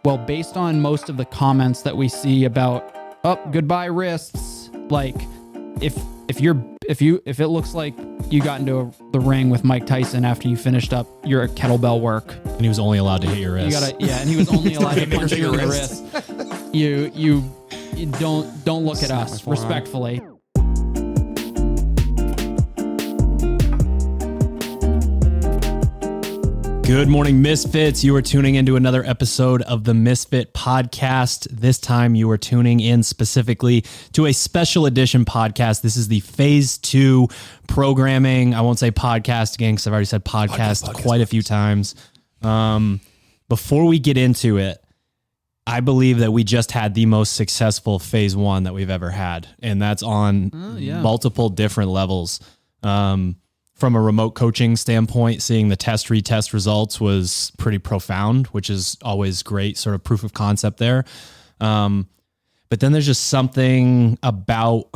Well, based on most of the comments that we see about, goodbye wrists, like if it looks like you got into the ring with Mike Tyson after you finised up your kettlebell work, and he was only allowed to hit your wrist. And he was only allowed to punch you in the wrist. You don't look at us respectfully. Good morning, Misfits. You are tuning into another episode of the Misfit Podcast. This time you are tuning in specifically to a special edition podcast. This is the Phase 2 programming. I won't say podcast again because I've already said podcast quite a few times. Before we get into it, I believe that we just had the most successful Phase 1 that we've ever had, and that's on multiple different levels. From a remote coaching standpoint, seeing the retest results was pretty profound, which is always great, sort of proof of concept there. But then there's just something about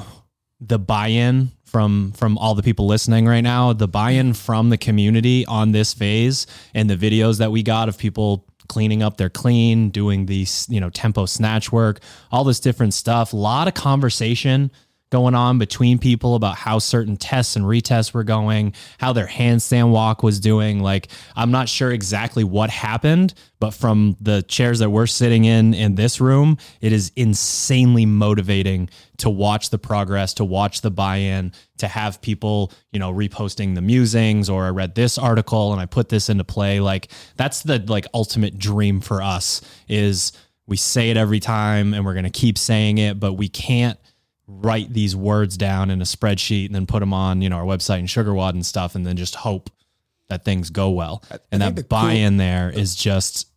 the buy-in from all the people listening right now, the buy-in from the community on this phase and the videos that we got of people cleaning up their clean, doing these, tempo snatch work, all this different stuff. A lot of conversation going on between people about how certain tests and retests were going, how their handstand walk was doing. Like, I'm not sure exactly what happened, but from the chairs that we're sitting in this room, it is insanely motivating to watch the progress, to watch the buy-in, to have people, reposting the musings, or I read this article and I put this into play. Like, that's the ultimate dream for us, is we say it every time and we're going to keep saying it, but we can't write these words down in a spreadsheet and then put them on, our website and SugarWOD and stuff, and then just hope that things go well. And that buy-in there is just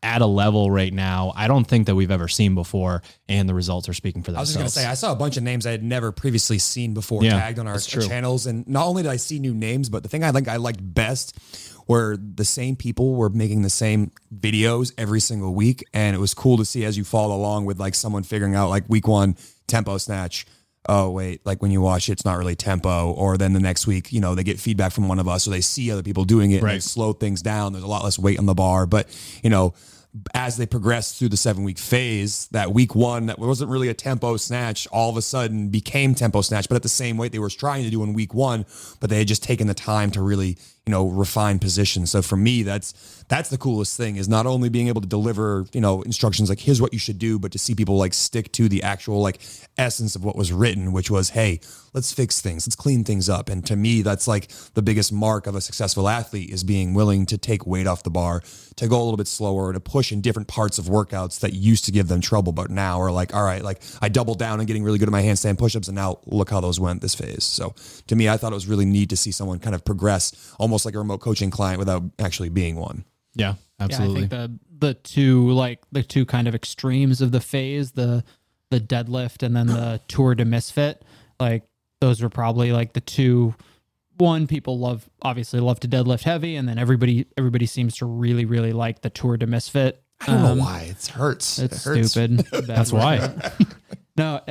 at a level right now I don't think that we've ever seen before, and the results are speaking for themselves. I was just going to say, I saw a bunch of names I had never previously seen before tagged on our channels, and not only did I see new names, but the thing I liked best were the same people were making the same videos every single week, and it was cool to see as you follow along with someone figuring out week 1 tempo snatch. Oh, wait, when you watch it, it's not really tempo. Or then the next week, they get feedback from one of us, or they see other people doing it, and they slow things down. There's a lot less weight on the bar. But, as they progress through the 7-week phase, that week 1 that wasn't really a tempo snatch all of a sudden became tempo snatch, but at the same weight they were trying to do in week 1, but they had just taken the time to really, refine position. So for me, that's the coolest thing, is not only being able to deliver, instructions like here's what you should do, but to see people stick to the actual essence of what was written, which was, hey, let's fix things, let's clean things up. And to me, that's the biggest mark of a successful athlete, is being willing to take weight off the bar, to go a little bit slower, to push in different parts of workouts that used to give them trouble, but now are all right, I doubled down on getting really good at my handstand push-ups, and now look how those went this phase. So to me, I thought it was really neat to see someone kind of progress almost like a remote coaching client without actually being one. Yeah, absolutely. Yeah, I think the two kind of extremes of the phase, the deadlift and then the Tour de Misfit, those were probably the two. One, people obviously love to deadlift heavy, and then everybody seems to really, really like the Tour de Misfit. I don't know why. It hurts. It's it hurts. stupid. That's why. No,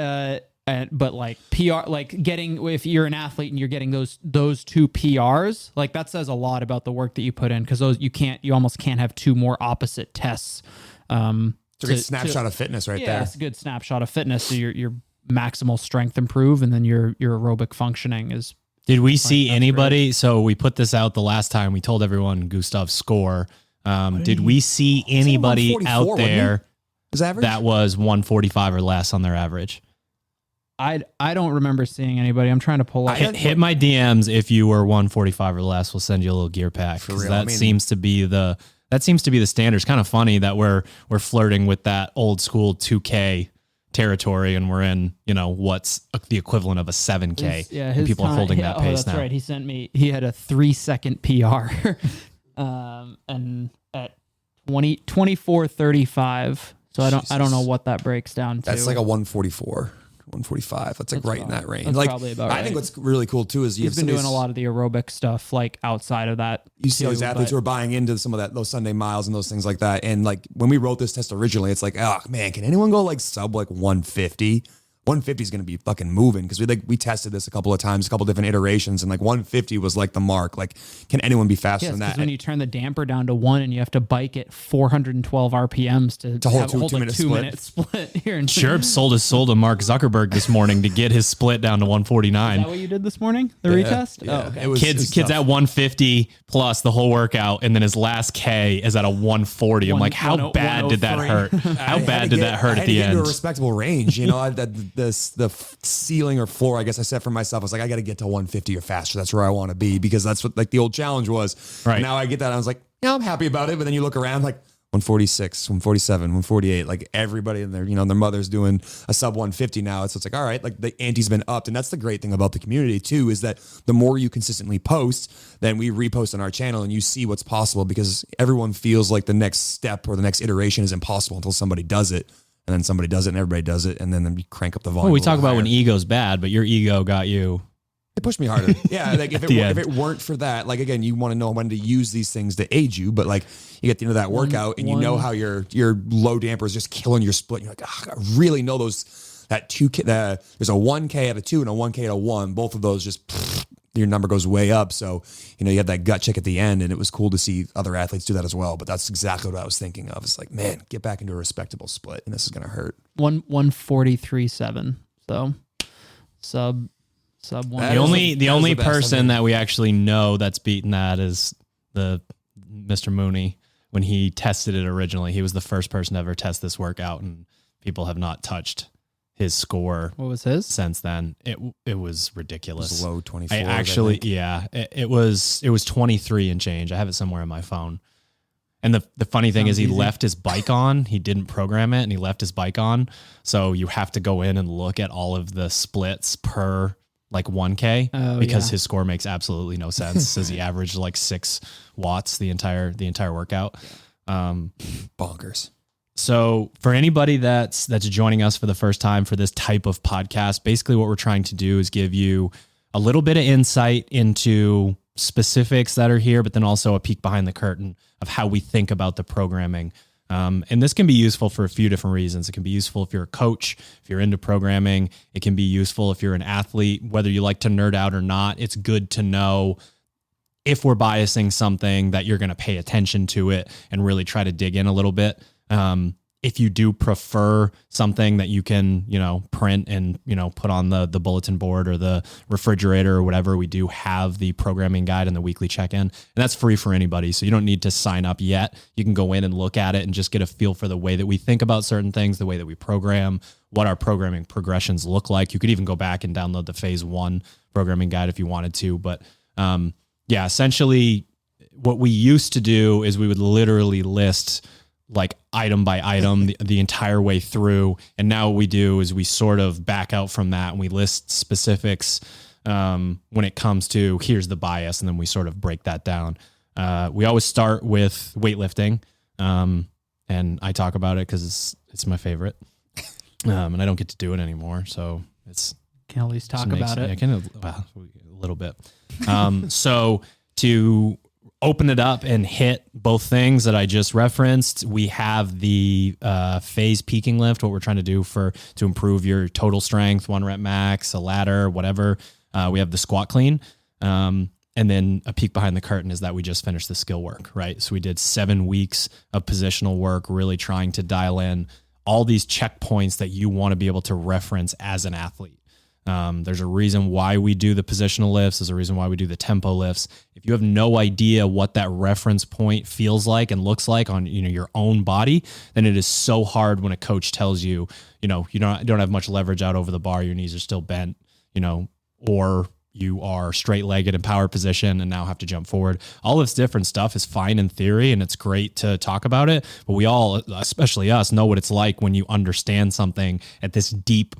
but PR, getting, if you're an athlete and you're getting those two PRs, that says a lot about the work that you put in, because you almost can't have two more opposite tests. It's a good snapshot of fitness right there. Yeah, it's a good snapshot of fitness. So your maximal strength improve, and then your aerobic functioning is. Did we see anybody? Great. So we put this out the last time. We told everyone Gustav's score. Did we see anybody out there that was 145 or less on their average? I don't remember seeing anybody. I'm trying to pull up. Hit my DMs if you were 145 or less. We'll send you a little gear pack. For real. That seems to be the standard. It's kind of funny that we're flirting with that old school 2K territory, and we're in, what's the equivalent of a 7K. His people are holding that pace now. That's right. He sent me. He had a 3-second PR, and at 24:35. So I don't know what that breaks down to. That's a 144. 145. That's right in that range. That's probably about right. I think what's really cool too is he's been doing a lot of the aerobic stuff outside of that. You see those athletes who are buying into some of those Sunday miles and those things like that. And when we wrote this test originally, it's oh man, can anyone go sub 150? 150 is going to be fucking moving, because we tested this a couple of times, a couple different iterations, and like 150 was like the mark. Like, can anyone be faster than that? Because when you turn the damper down to 1 and you have to bike at 412 RPMs to hold a 2-minute split here. Sherb sold to Mark Zuckerberg this morning to get his split down to 149. Is that what you did this morning? The retest? Yeah. Oh, okay. It was Kids at 150 plus the whole workout, and then his last K is at a 140. I'm like, how bad did that hurt? How bad did that hurt at the end? A respectable range, you know. The ceiling or floor, I guess I set for myself, I was like, I got to get to 150 or faster. That's where I want to be, because that's what like the old challenge was. Right now I get that, I was like, yeah, I'm happy about it. But then you look around, like 146, 147, 148, like everybody in their, you know, their mother's doing a sub 150 now. So it's like, all right, like the ante's been upped. And that's the great thing about the community too, is that the more you consistently post, then we repost on our channel and you see what's possible, because everyone feels like the next step or the next iteration is impossible until somebody does it. And then somebody does it and everybody does it. And then you crank up the volume. Well, we talk about when ego's bad, but your ego got you. It pushed me harder. Yeah. Like if it weren't for that, like, again, you want to know when to use these things to aid you, but like you get to the end of that workout and you know how your low damper is just killing your split. You're like, I really know those, that 2K, there's a 1K at a 2 and a 1K at a 1. Both of those just, your number goes way up. So, you know, you had that gut check at the end, and it was cool to see other athletes do that as well. But that's exactly what I was thinking of. It's like, man, get back into a respectable split, and this is going to hurt. 143.7. So sub 1. The only person that we actually know that's beaten that is the Mr. Mooney. When he tested it originally, he was the first person to ever test this workout, and people have not touched his score. What was his? Since then, it was ridiculous. It was low 24. It was 23 and change. I have it somewhere on my phone. And the funny thing is, he left his bike on. He didn't program it, and he left his bike on. So you have to go in and look at all of the splits per like 1K, because his score makes absolutely no sense. It says he averaged like 6 watts the entire workout. Bonkers. So for anybody that's joining us for the first time for this type of podcast, basically what we're trying to do is give you a little bit of insight into specifics that are here, but then also a peek behind the curtain of how we think about the programming. And this can be useful for a few different reasons. It can be useful if you're a coach, if you're into programming. It can be useful if you're an athlete, whether you like to nerd out or not. It's good to know if we're biasing something that you're going to pay attention to it and really try to dig in a little bit. If you do prefer something that you can, you know, print and, you know, put on the bulletin board or the refrigerator or whatever, we do have the programming guide and the weekly check-in, and that's free for anybody. So you don't need to sign up yet. You can go in and look at it and just get a feel for the way that we think about certain things, the way that we program, what our programming progressions look like. You could even go back and download the phase 1 programming guide if you wanted to. But yeah, essentially what we used to do is we would literally list like item by item the entire way through. And now what we do is we sort of back out from that and we list specifics when it comes to here's the bias. And then we sort of break that down. We always start with weightlifting. And I talk about it because it's my favorite. And I don't get to do it anymore. So can at least talk about it. I can, a little bit. So to open it up and hit both things that I just referenced, we have the phase peaking lift, what we're trying to do to improve your total strength, 1 rep max, a ladder, whatever. We have the squat clean. And then a peek behind the curtain is that we just finished the skill work, right? So we did 7 weeks of positional work, really trying to dial in all these checkpoints that you want to be able to reference as an athlete. There's a reason why we do the positional lifts. There's a reason why we do the tempo lifts. If you have no idea what that reference point feels like and looks like on, you know, your own body, then it is so hard when a coach tells you, you know, you don't have much leverage out over the bar. Your knees are still bent, you know, or you are straight legged in power position and now have to jump forward. All this different stuff is fine in theory and it's great to talk about it. But we all, especially us, know what it's like when you understand something at this deep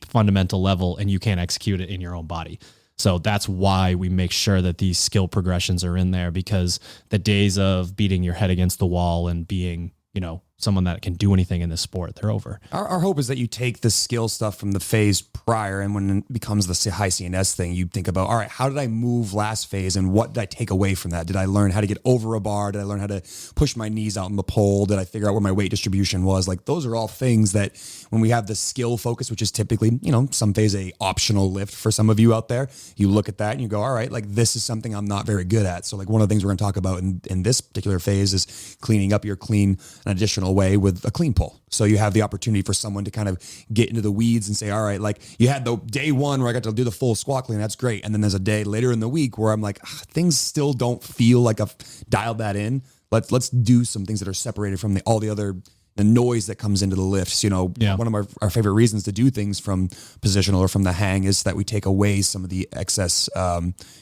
fundamental level and you can't execute it in your own body. So that's why we make sure that these skill progressions are in there, because the days of beating your head against the wall and being, you know, someone that can do anything in this sport, they're over. Our hope is that you take the skill stuff from the phase prior, and when it becomes the high CNS thing, you think about, all right, how did I move last phase, and what did I take away from that? Did I learn how to get over a bar? Did I learn how to push my knees out in the pole? Did I figure out where my weight distribution was? Like, those are all things that when we have the skill focus, which is typically, some phase a optional lift for some of you out there, you look at that and you go, all right, like, this is something I'm not very good at. So like, one of the things we're going to talk about in this particular phase is cleaning up your clean an additional way with a clean pull. So you have the opportunity for someone to kind of get into the weeds and say, all right, like, you had the day one where I got to do the full squat clean. That's great. And then there's a day later in the week where I'm like, things still don't feel like I've dialed that in. Let's do some things that are separated from all the other the noise that comes into the lifts. One of our favorite reasons to do things from positional or from the hang is that we take away some of the excess,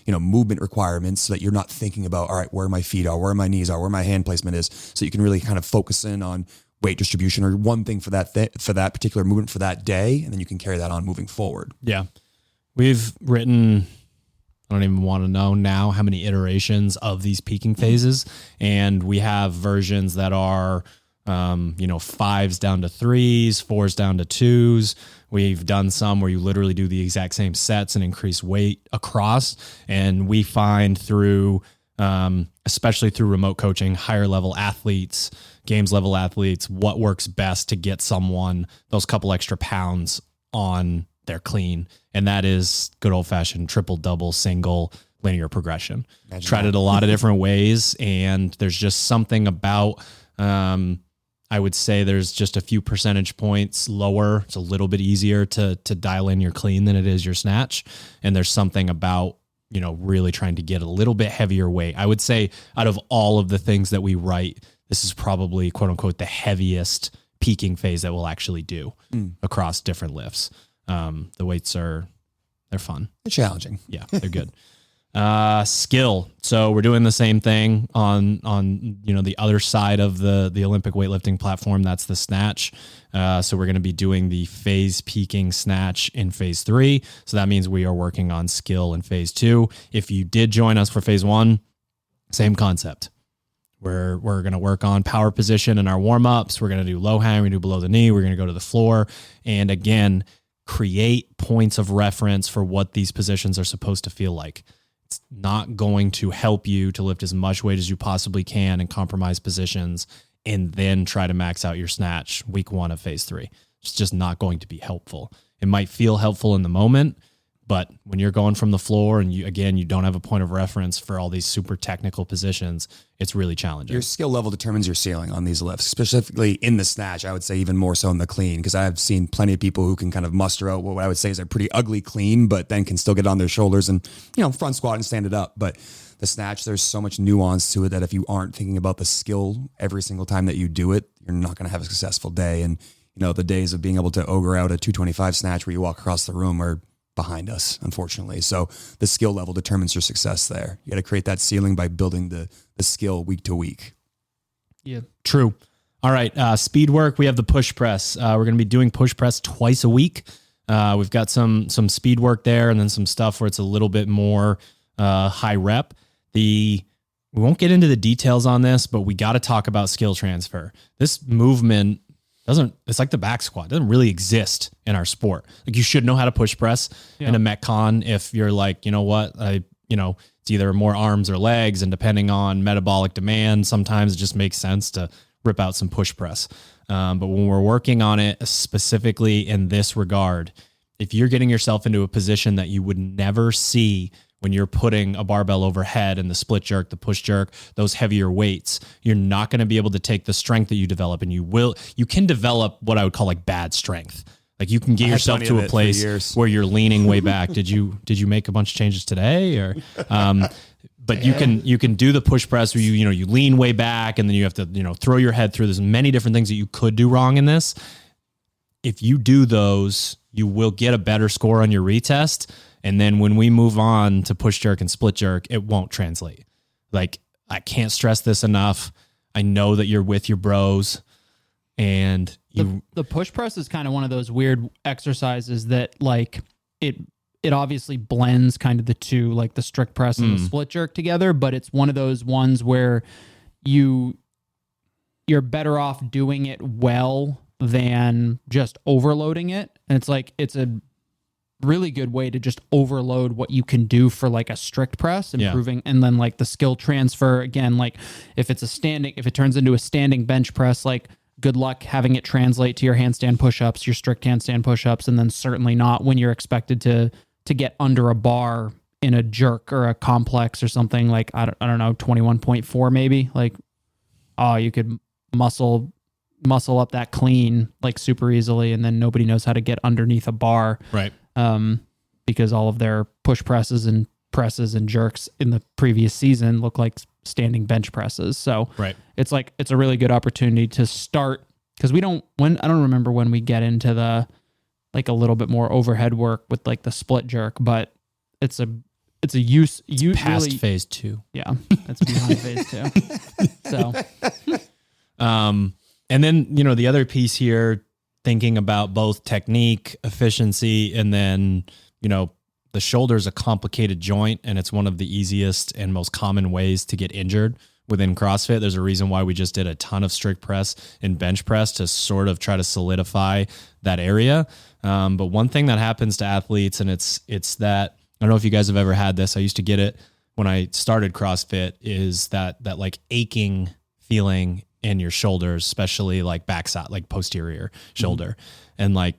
movement requirements so that you're not thinking about, all right, where my feet are, where my knees are, where my hand placement is. So you can really kind of focus in on weight distribution or one thing for that particular movement for that day. And then you can carry that on moving forward. Yeah. We've written, I don't even want to know now how many iterations of these peaking phases. And we have versions that are, 5s down to 3s, 4s down to 2s. We've done some where you literally do the exact same sets and increase weight across. And we find through, especially through remote coaching, higher level athletes, games level athletes, what works best to get someone those couple extra pounds on their clean. And that is good old fashioned triple, double, single, linear progression. Tried it a lot of different ways. And there's just something about, I would say there's just a few percentage points lower. It's a little bit easier to dial in your clean than it is your snatch. And there's something about, really trying to get a little bit heavier weight. I would say out of all of the things that we write, this is probably quote unquote the heaviest peaking phase that we'll actually do across different lifts. The weights they're fun. They're challenging. Yeah, they're good. Skill. So we're doing the same thing on the other side of the Olympic weightlifting platform. That's the snatch. So we're going to be doing the phase peaking snatch in phase 3. So that means we are working on skill in phase 2. If you did join us for phase 1, same concept. We're going to work on power position in our warm-ups. We're going to do low hang, we're going to do below the knee, we're going to go to the floor. And again, create points of reference for what these positions are supposed to feel like. It's not going to help you to lift as much weight as you possibly can in compromised positions and then try to max out your snatch week 1 of phase 3. It's just not going to be helpful. It might feel helpful in the moment, but when you're going from the floor and you don't have a point of reference for all these super technical positions, it's really challenging. Your skill level determines your ceiling on these lifts, specifically in the snatch. I would say even more so in the clean, because I've seen plenty of people who can kind of muster out what I would say is a pretty ugly clean, but then can still get on their shoulders and, front squat and stand it up. But the snatch, there's so much nuance to it that if you aren't thinking about the skill every single time that you do it, you're not going to have a successful day. And, the days of being able to ogre out a 225 snatch where you walk across the room are behind us, unfortunately. So the skill level determines your success there. You got to create that ceiling by building the skill week to week. Yeah, true. All right. Speed work. We have the push press. We're going to be doing push press twice a week. We've got some speed work there and then some stuff where it's a little bit more high rep. We won't get into the details on this, but we got to talk about skill transfer. This movement it's like the back squat. It doesn't really exist in our sport. Like, you should know how to push press in a Metcon if you're like, it's either more arms or legs, and depending on metabolic demand, sometimes it just makes sense to rip out some push press. But when we're working on it specifically in this regard, if you're getting yourself into a position that you would never see when you're putting a barbell overhead and the split jerk, the push jerk, those heavier weights, you're not going to be able to take the strength that you develop, and you can develop what I would call like bad strength. Like, you can get yourself to a place where you're leaning way back. Did you make a bunch of changes today or, but you can do the push press where you lean way back and then you have to, throw your head through. There's many different things that you could do wrong in this. If you do those, you will get a better score on your retest. And then when we move on to push jerk and split jerk, it won't translate. Like, I can't stress this enough. I know that you're with your bros, and the push press is kind of one of those weird exercises that, like, it obviously blends kind of the two, like the strict press and the split jerk together, but it's one of those ones where you you're better off doing it well than just overloading it. And it's a really good way to just overload what you can do for like a strict press, improving, and then like the skill transfer again, like if it turns into a standing bench press, like good luck having it translate to your handstand push-ups, your strict handstand push-ups, and then certainly not when you're expected to get under a bar in a jerk or a complex or something like, I don't know, 21.4 maybe, like, oh, you could muscle up that clean like super easily, and then nobody knows how to get underneath a bar. Right. Because all of their push presses and jerks in the previous season look like standing bench presses. So it's a really good opportunity to start, because I don't remember when we get into the like a little bit more overhead work with like the split jerk, but it's past really, phase 2. Yeah, that's beyond phase 2. So, and then, you know, the other piece here, thinking about both technique, efficiency, and then, you know, the shoulder is a complicated joint, and it's one of the easiest and most common ways to get injured within CrossFit. There's a reason why we just did a ton of strict press and bench press to sort of try to solidify that area. But one thing that happens to athletes, and it's that, I don't know if you guys have ever had this, I used to get it when I started CrossFit, is that like aching feeling in your shoulders, especially like backside, like posterior shoulder, and like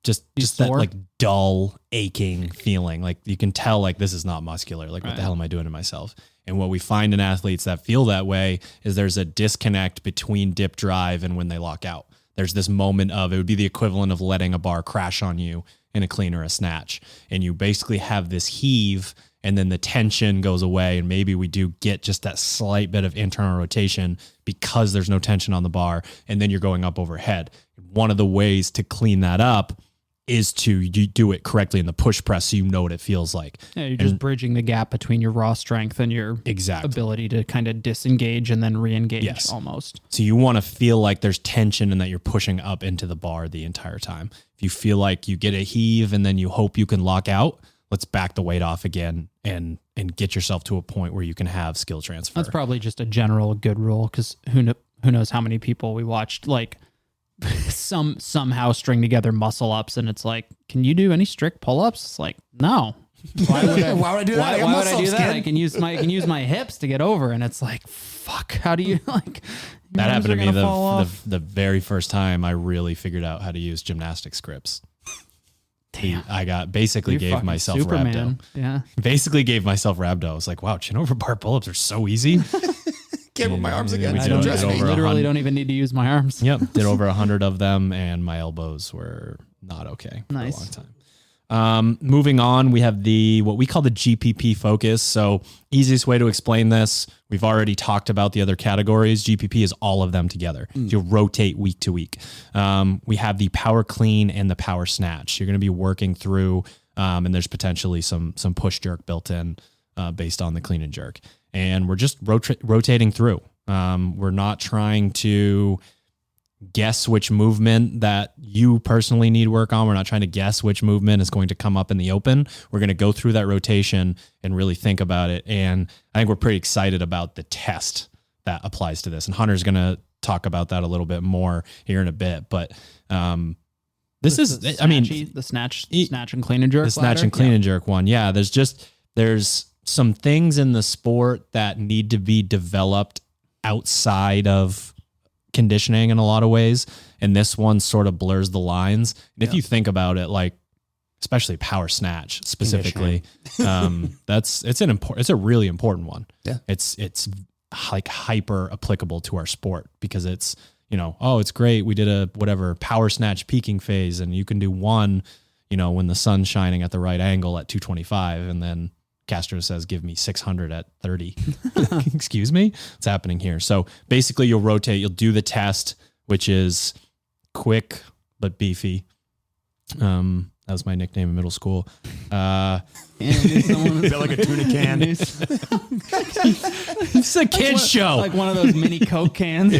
just that like dull aching feeling. Like you can tell like this is not muscular. Like what the hell am I doing to myself? And what we find in athletes that feel that way is there's a disconnect between dip drive and when they lock out. There's this moment of, it would be the equivalent of letting a bar crash on you in a clean or a snatch. And you basically have this heave, and then the tension goes away, and maybe we do get just that slight bit of internal rotation because there's no tension on the bar, and then you're going up overhead. One of the ways to clean that up is to do it correctly in the push press, so you know what it feels like. Yeah, you're just bridging the gap between your raw strength and your ability to kind of disengage and then re-engage almost. So you want to feel like there's tension and that you're pushing up into the bar the entire time. If you feel like you get a heave and then you hope you can lock out, let's back the weight off again and get yourself to a point where you can have skill transfer. That's probably just a general good rule, because who knows how many people we watched like somehow string together muscle ups, and it's like, can you do any strict pull-ups? It's like, no. Why would I do that? Why would I do that? I can use my hips to get over, and it's like, fuck. How do you like? That happened to me the very first time I really figured out how to use gymnastic scripts. Damn. I gave myself Superman. rhabdo. Yeah. Basically gave myself rhabdo. I was like, wow, chin over bar pull-ups are so easy. Can't move my arms again. I literally don't even need to use my arms. Yep. Did over 100 of them, and my elbows were not okay for a long time. Moving on, we have what we call the GPP focus. So easiest way to explain this, we've already talked about the other categories. GPP is all of them together. You'll rotate week to week. We have the power clean and the power snatch. You're going to be working through, and there's potentially some push jerk built in based on the clean and jerk. And we're just rotating through. We're not trying to guess which movement that you personally need work on. We're not trying to guess which movement is going to come up in the open. We're going to go through that rotation and really think about it. And I think we're pretty excited about the test that applies to this. And Hunter's going to talk about that a little bit more here in a bit. But the snatch and clean and jerk. The snatch and clean and jerk one. Yeah, there's some things in the sport that need to be developed outside of conditioning in a lot of ways. And this one sort of blurs the lines. And if you think about it, like, especially power snatch specifically, it's a really important one. Yeah. It's like hyper applicable to our sport, because it's, it's great. We did a power snatch peaking phase, and you can do one, when the sun's shining at the right angle at 225, and then Castro says, give me 600 at 30. Excuse me? What's happening here? So basically you'll rotate, you'll do the test, which is quick but beefy. That was my nickname in middle school. Feel like a tuna can. It's a kid's show. Like one of those mini Coke cans.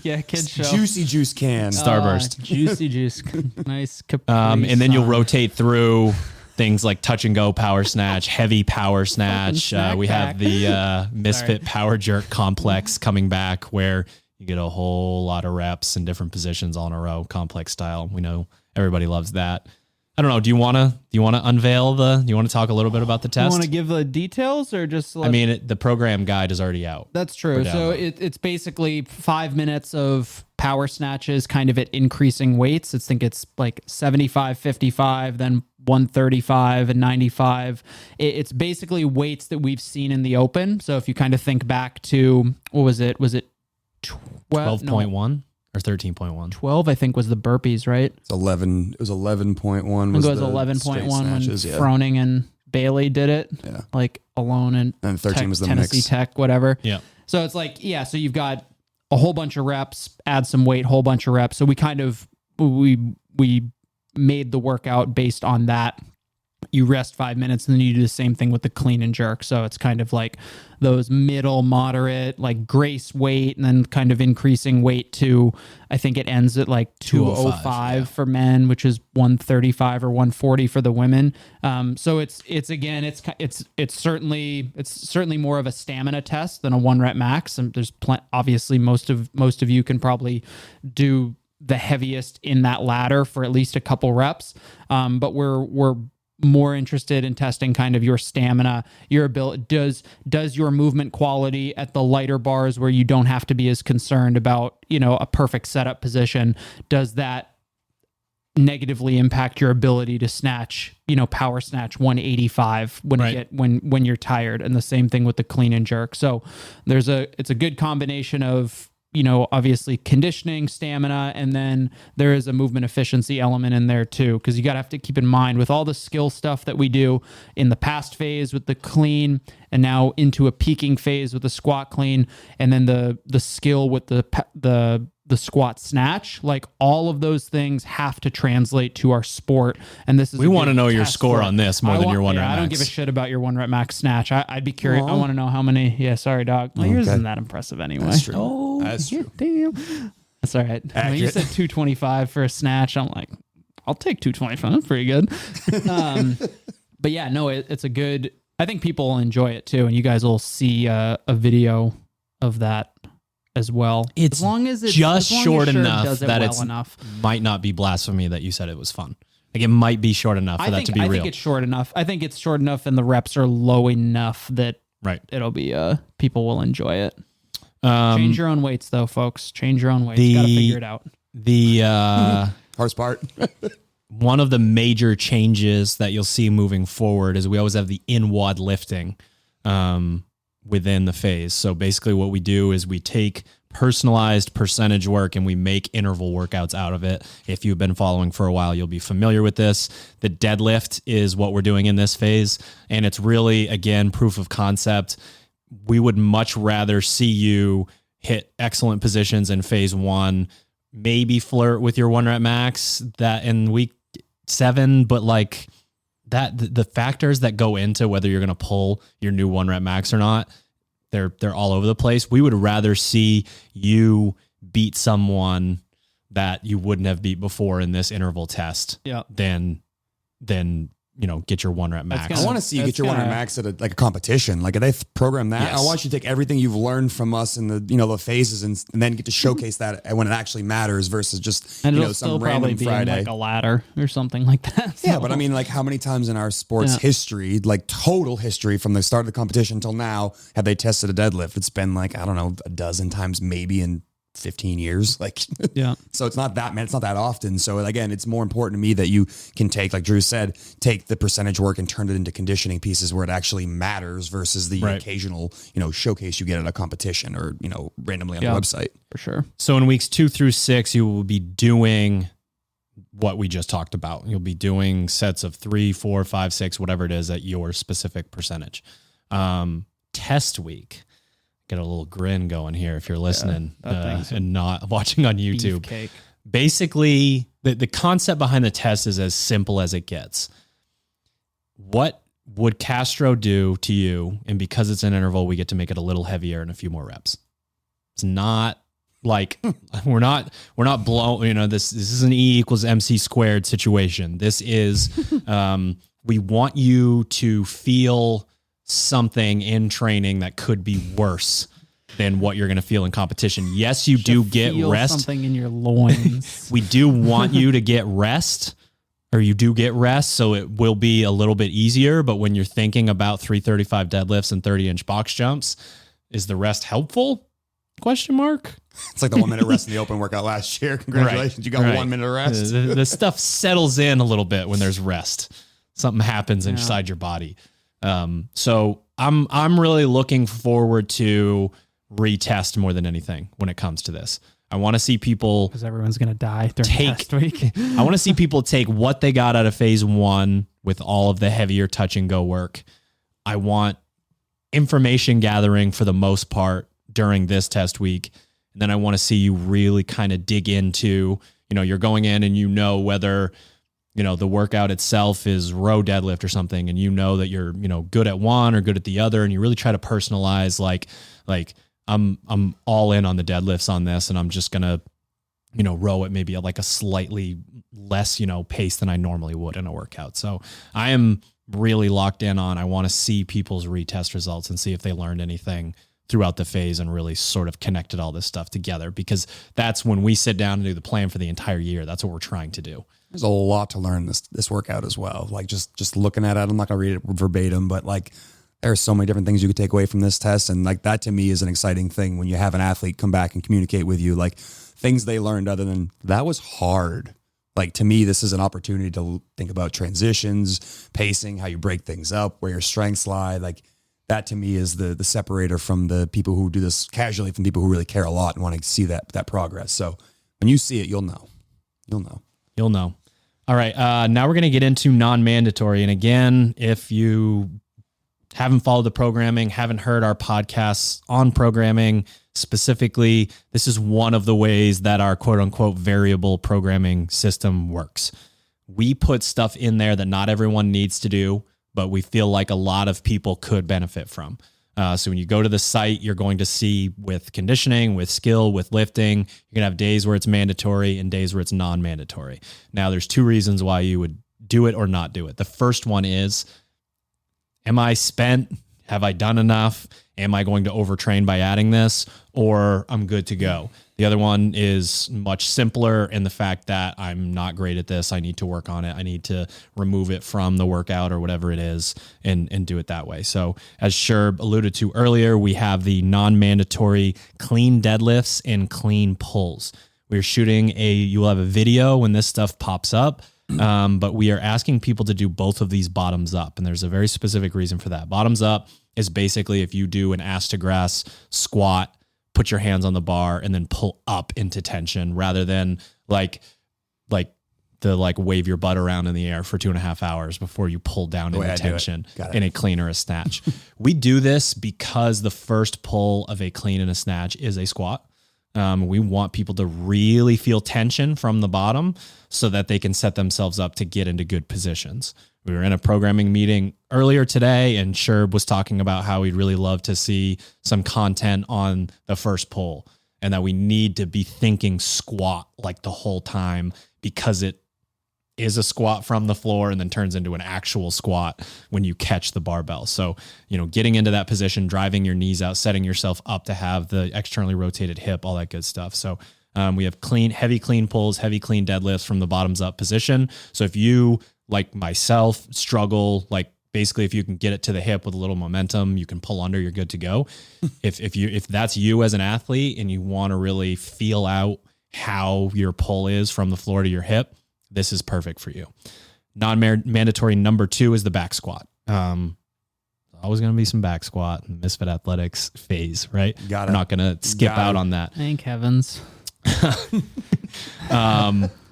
Yeah, kid's show. Juicy juice can. Starburst. Juicy juice. Nice. And then you'll rotate through things like touch and go power snatch, heavy power snatch. We have the Misfit power jerk complex coming back, where You get a whole lot of reps in different positions all in a row, complex style. We know everybody loves that. I don't know. Do you want to unveil do you want to talk a little bit about the test? You want to give the details or just the program guide is already out. That's true. So it's basically 5 minutes of power snatches kind of at increasing weights. I think it's like 75, 55, then 135 and 95. It's basically weights that we've seen in the open. So if you kind of think back to, what was it? Was it 12.1? Or 13.1. 12, I think, was the burpees, right? It's 11. It was 11.1. I think it was 11.1 when Froning and Bailey did it, like alone, and 13 was the Tennessee mix. Tech, whatever. Yeah. So it's like, so you've got a whole bunch of reps, add some weight, whole bunch of reps. So we kind of we made the workout based on that. You rest 5 minutes, and then you do the same thing with the clean and jerk. So it's kind of like those middle, moderate, like grace weight, and then kind of increasing weight to, I think it ends at like 205 for men, which is 135 or 140 for the women. So it's certainly more of a stamina test than a 1 rep max. And there's obviously most of you can probably do the heaviest in that ladder for at least a couple reps. But we're more interested in testing kind of your stamina, your ability. Does your movement quality at the lighter bars, where you don't have to be as concerned about, a perfect setup position, does that negatively impact your ability to snatch, power snatch 185 when you're tired? And the same thing with the clean and jerk. So it's a good combination of, obviously conditioning, stamina, and then there is a movement efficiency element in there too, because you got to have to keep in mind with all the skill stuff that we do in the past phase with the clean, and now into a peaking phase with the squat clean, and then the skill with the squat snatch, like all of those things have to translate to our sport. And this is, we want to know your score on this more than your 1 rep max. I don't give a shit about your 1 rep max snatch. I'd be curious. I want to know how many. Yeah, sorry, dog. Well, yours isn't that impressive anyway. That's true. Oh, that's true. Damn. That's all right. When you said 225 for a snatch, I'm like, I'll take 225. That's pretty good. But yeah, no, it's a good, I think people will enjoy it too. And you guys will see a video of that as well. It's as long as it's just short enough that it might not be blasphemy that you said it was fun. Like it might be short enough for that to be real. I think it's short enough. I think it's short enough and the reps are low enough that it'll be people will enjoy it. Change your own weights though, folks. Change your own weights. Gotta figure it out. The hardest part. One of the major changes that you'll see moving forward is we always have the in-WOD lifting within the phase. So basically what we do is we take personalized percentage work and we make interval workouts out of it. If you've been following for a while, you'll be familiar with this. The deadlift is what we're doing in this phase. And it's really, again, proof of concept. We would much rather see you hit excellent positions in phase 1, maybe flirt with your 1 rep max that in week 7, but like that, the factors that go into whether you're going to pull your new 1 rep max or not, they're all over the place. We would rather see you beat someone that you wouldn't have beat before in this interval test than get your 1 rep max. I want to see you get your 1 rep max at a competition. Like if they program that, I want you to take everything you've learned from us in the phases and then get to showcase that when it actually matters versus just some random Friday, like a ladder or something like that. So. Yeah, but I mean, like how many times in our sports history, like total history from the start of the competition till now, have they tested a deadlift? It's been like, I don't know, a dozen times maybe in 15 years. Like, so it's not that, man, it's not that often. So again, it's more important to me that you can take, like Drew said, take the percentage work and turn it into conditioning pieces where it actually matters versus the occasional, showcase you get at a competition or, randomly on the website. For sure. So in weeks 2 through 6, you will be doing what we just talked about. You'll be doing sets of 3, 4, 5, 6, whatever it is at your specific percentage. Test week. Get a little grin going here if you're listening and not watching on YouTube. Beefcake. Basically, the concept behind the test is as simple as it gets. What would Castro do to you? And because it's an interval, we get to make it a little heavier and a few more reps. It's not like we're not blown. This is an E equals MC squared situation. This is we want you to feel something in training that could be worse than what you're going to feel in competition. Yes, you do get feel rest. Something in your loins. We do want you to get rest, or you do get rest, so it will be a little bit easier. But when you're thinking about 335 deadlifts and 30-inch box jumps, is the rest helpful? Question mark. It's like the 1 minute rest in the open workout last year. Congratulations. Right. You got 1 minute rest. The stuff settles in a little bit when there's rest. Something happens inside your body. So I'm really looking forward to retest more than anything when it comes to this. I want to see people, because everyone's going to die during test week. I want to see people take what they got out of phase 1 with all of the heavier touch and go work. I want information gathering for the most part during this test week. And then I want to see you really kind of dig into, you're going in and whether, the workout itself is row deadlift or something, and that you're, good at one or good at the other. And you really try to personalize like I'm all in on the deadlifts on this, and I'm just going to, row it maybe at like a slightly less, pace than I normally would in a workout. So I am really locked in on, I want to see people's retest results and see if they learned anything throughout the phase and really sort of connected all this stuff together, because that's when we sit down and do the plan for the entire year. That's what we're trying to do. There's a lot to learn this workout as well. Like just looking at it, I'm not going to read it verbatim, but like there are so many different things you could take away from this test. And like that to me is an exciting thing when you have an athlete come back and communicate with you, like things they learned other than that was hard. Like to me, this is an opportunity to think about transitions, pacing, how you break things up, where your strengths lie. Like that to me is the separator from the people who do this casually from people who really care a lot and want to see that progress. So when you see it, you'll know. You'll know. All right. Now we're going to get into non-mandatory. And again, if you haven't followed the programming, haven't heard our podcasts on programming specifically, this is one of the ways that our quote unquote variable programming system works. We put stuff in there that not everyone needs to do, but we feel like a lot of people could benefit from. So when you go to the site, you're going to see with conditioning, with skill, with lifting, you're going to have days where it's mandatory and days where it's non-mandatory. Now, there's 2 reasons why you would do it or not do it. The first one is, am I spent? Have I done enough? Am I going to overtrain by adding this? Or I'm good to go. The other one is much simpler in the fact that I'm not great at this. I need to work on it. I need to remove it from the workout or whatever it is and do it that way. So as Sherb alluded to earlier, we have the non-mandatory clean deadlifts and clean pulls. We're shooting you will have a video when this stuff pops up. But we are asking people to do both of these bottoms up. And there's a very specific reason for that. Bottoms up is basically if you do an ass to grass squat, put your hands on the bar and then pull up into tension rather than like wave your butt around in the air for 2.5 hours before you pull down into tension in a clean or a snatch. We do this because the first pull of a clean and a snatch is a squat. We want people to really feel tension from the bottom so that they can set themselves up to get into good positions. We were in a programming meeting earlier today, and Sherb was talking about how he'd really love to see some content on the first pull and that we need to be thinking squat like the whole time because it is a squat from the floor and then turns into an actual squat when you catch the barbell. So, getting into that position, driving your knees out, setting yourself up to have the externally rotated hip, all that good stuff. So we have heavy clean pulls, heavy clean deadlifts from the bottoms up position. So if you, like myself, struggle, like basically if you can get it to the hip with a little momentum, you can pull under, you're good to go. If that's you as an athlete and you want to really feel out how your pull is from the floor to your hip, this is perfect for you. Non-mandatory number 2 is the back squat. Always going to be some back squat in the Misfit Athletics phase, right? Got it. I'm not going to skip out on that. Thank heavens.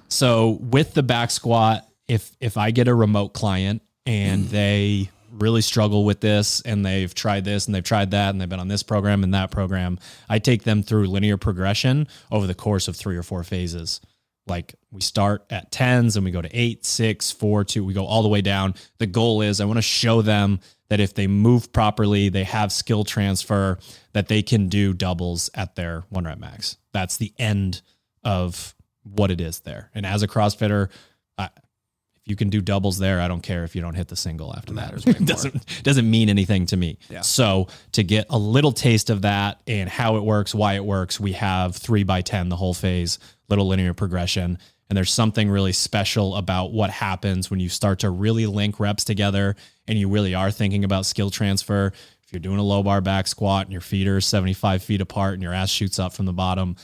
So with the back squat, if I get a remote client and they really struggle with this and they've tried this and they've tried that and they've been on this program and that program, I take them through linear progression over the course of 3 or 4 phases. Like we start at 10s and we go to 8, 6, 4, 2, we go all the way down. The goal is I want to show them that if they move properly, they have skill transfer, that they can do doubles at their 1 rep max. That's the end of what it is there. And as a CrossFitter, if if you can do doubles there, I don't care if you don't hit the single after that. It doesn't mean anything to me. Yeah. So to get a little taste of that and how it works, why it works, we have 3x10, the whole phase, little linear progression. And there's something really special about what happens when you start to really link reps together and you really are thinking about skill transfer. If you're doing a low bar back squat and your feet are 75 feet apart and your ass shoots up from the bottom,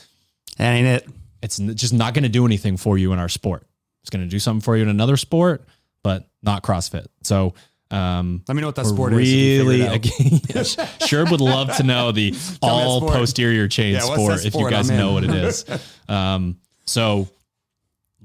that ain't it. It's just not going to do anything for you in our sport. It's going to do something for you in another sport, but not CrossFit. So let me know what that sport really, is. Sherb would love to know the all posterior chain sport if you guys know what it is. So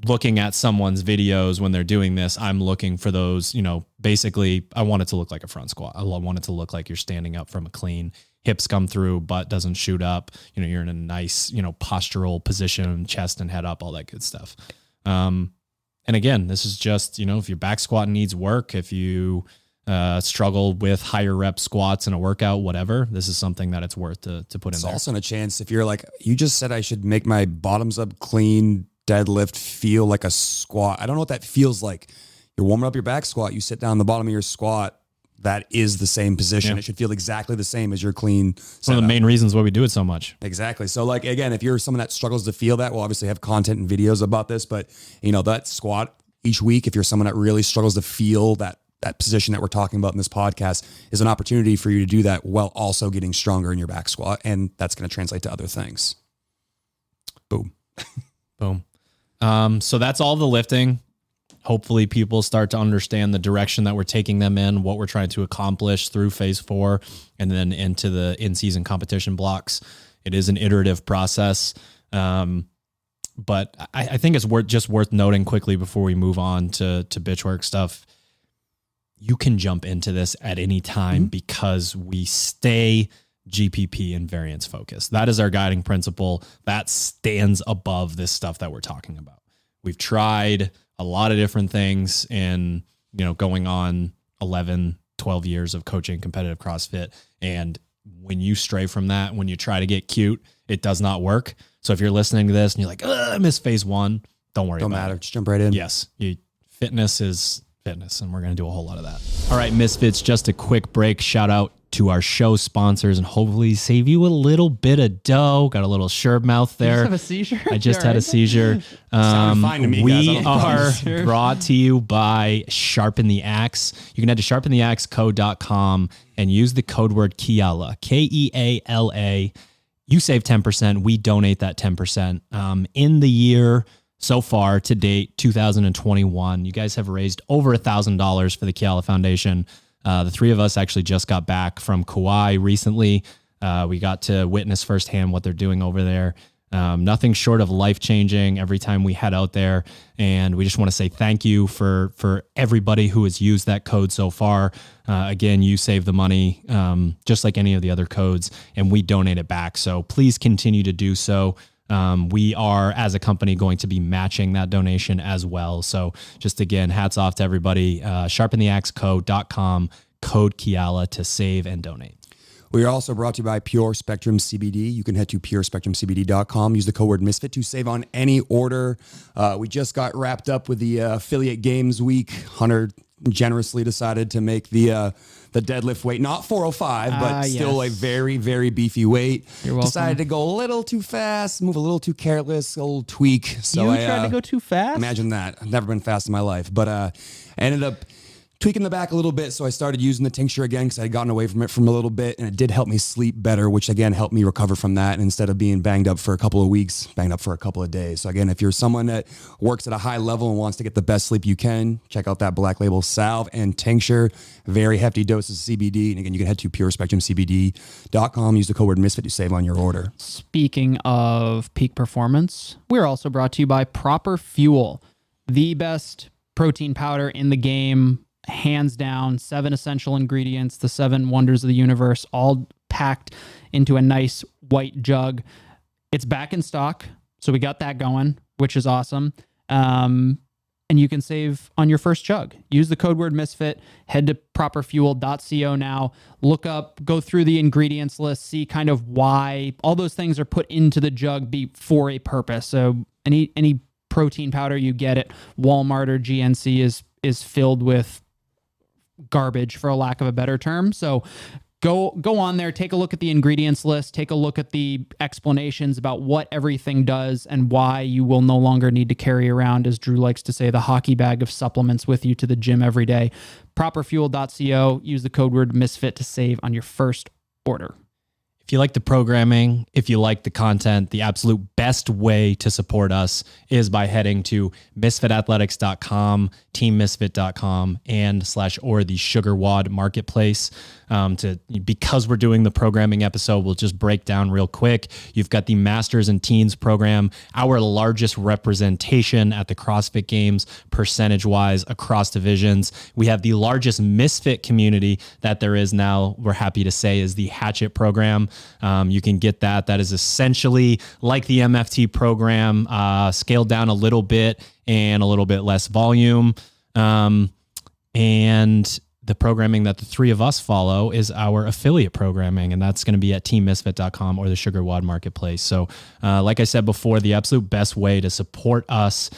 looking at someone's videos when they're doing this, I'm looking for those, basically I want it to look like a front squat. I want it to look like you're standing up from a clean, hips come through, butt doesn't shoot up. You're in a nice, postural position, chest and head up, all that good stuff. And again, this is just, if your back squat needs work, if you struggle with higher rep squats in a workout, whatever, this is something that it's worth to put in there. It's also a chance if you're like, you just said I should make my bottoms up clean deadlift feel like a squat. I don't know what that feels like. You're warming up your back squat. You sit down the bottom of your squat. That is the same position. Yeah. It should feel exactly the same as your clean setup. One of the main reasons why we do it so much. Exactly. So like, again, if you're someone that struggles to feel that, we'll obviously have content and videos about this, but that squat each week, if you're someone that really struggles to feel that position that we're talking about in this podcast, is an opportunity for you to do that while also getting stronger in your back squat. And that's going to translate to other things. Boom. Boom. So that's all the lifting. Hopefully people start to understand the direction that we're taking them in, what we're trying to accomplish through phase 4 and then into the in-season competition blocks. It is an iterative process. But I think it's worth noting quickly before we move on to bitch work stuff. You can jump into this at any time because we stay GPP and variance focused. That is our guiding principle. That stands above this stuff that we're talking about. We've tried a lot of different things in, going on 11, 12 years of coaching competitive CrossFit. And when you stray from that, when you try to get cute, it does not work. So if you're listening to this and you're like, I missed phase 1, don't worry about it. Don't matter. Just jump right in. Yes. Fitness is fitness, and we're going to do a whole lot of that. All right, Misfits, just a quick break. Shout out to our show sponsors and hopefully save you a little bit of dough. Got a little Sherb mouth there. Did you just have a seizure? I just had a seizure. Sounded fine to me, we guys. are brought to you by Sharpen the Axe. You can head to sharpentheaxecode.com and use the code word Keala, Keala. You save 10%. We donate that 10%. In the year so far to date, 2021, you guys have raised over $1,000 for the Keala Foundation. The three of us actually just got back from Kauai recently. We got to witness firsthand what they're doing over there. Nothing short of life-changing every time we head out there. And we just want to say thank you for everybody who has used that code so far. Again, you save the money just like any of the other codes, and we donate it back. So please continue to do so. We are, as a company, going to be matching that donation as well. So just again, hats off to everybody. Sharpentheaxecode.com, code Keala to save and donate. We are also brought to you by Pure Spectrum CBD. You can head to purespectrumcbd.com. Use the code word Misfit to save on any order. We just got wrapped up with the affiliate games week. Hunter generously decided to make the deadlift weight, not 405, but still a very, very beefy weight. You're welcome. Decided to go a little too fast, move a little too careless, a little tweak. So you tried to go too fast? Imagine that. I've never been fast in my life, but I ended up tweaking the back a little bit. So I started using the tincture again because I had gotten away from it from a little bit, and it did help me sleep better, which again helped me recover from that. And instead of being banged up for a couple of weeks, banged up for a couple of days. So again, if you're someone that works at a high level and wants to get the best sleep you can, check out that Black Label salve and tincture. Very hefty doses of CBD. And again, you can head to purespectrumcbd.com. Use the code word Misfit to save on your order. Speaking of peak performance, we're also brought to you by Proper Fuel, the best protein powder in the game. Hands down, 7 essential ingredients, the 7 wonders of the universe, all packed into a nice white jug. It's back in stock, so we got that going, which is awesome. And you can save on your first jug. Use the code word Misfit, head to properfuel.co now, look up, go through the ingredients list, see kind of why all those things are put into the jug for a purpose. So any protein powder you get at Walmart or GNC is filled with garbage, for a lack of a better term. So go on there, take a look at the ingredients list, take a look at the explanations about what everything does and why you will no longer need to carry around, as Drew likes to say, the hockey bag of supplements with you to the gym every day. Properfuel.co, use the code word Misfit to save on your first order. If you like the programming, if you like the content, the absolute best way to support us is by heading to misfitathletics.com, teammisfit.com, and /or the SugarWOD marketplace. Because we're doing the programming episode, we'll just break down real quick. You've got the Masters and Teens program, our largest representation at the CrossFit Games, percentage-wise across divisions. We have the largest Misfit community that there is now, we're happy to say, is the Hatchet program. You can get that. That is essentially like the MFT program, scaled down a little bit and a little bit less volume. And the programming that the three of us follow is our affiliate programming, and that's going to be at teammisfit.com or the SugarWOD marketplace. So like I said before, the absolute best way to support us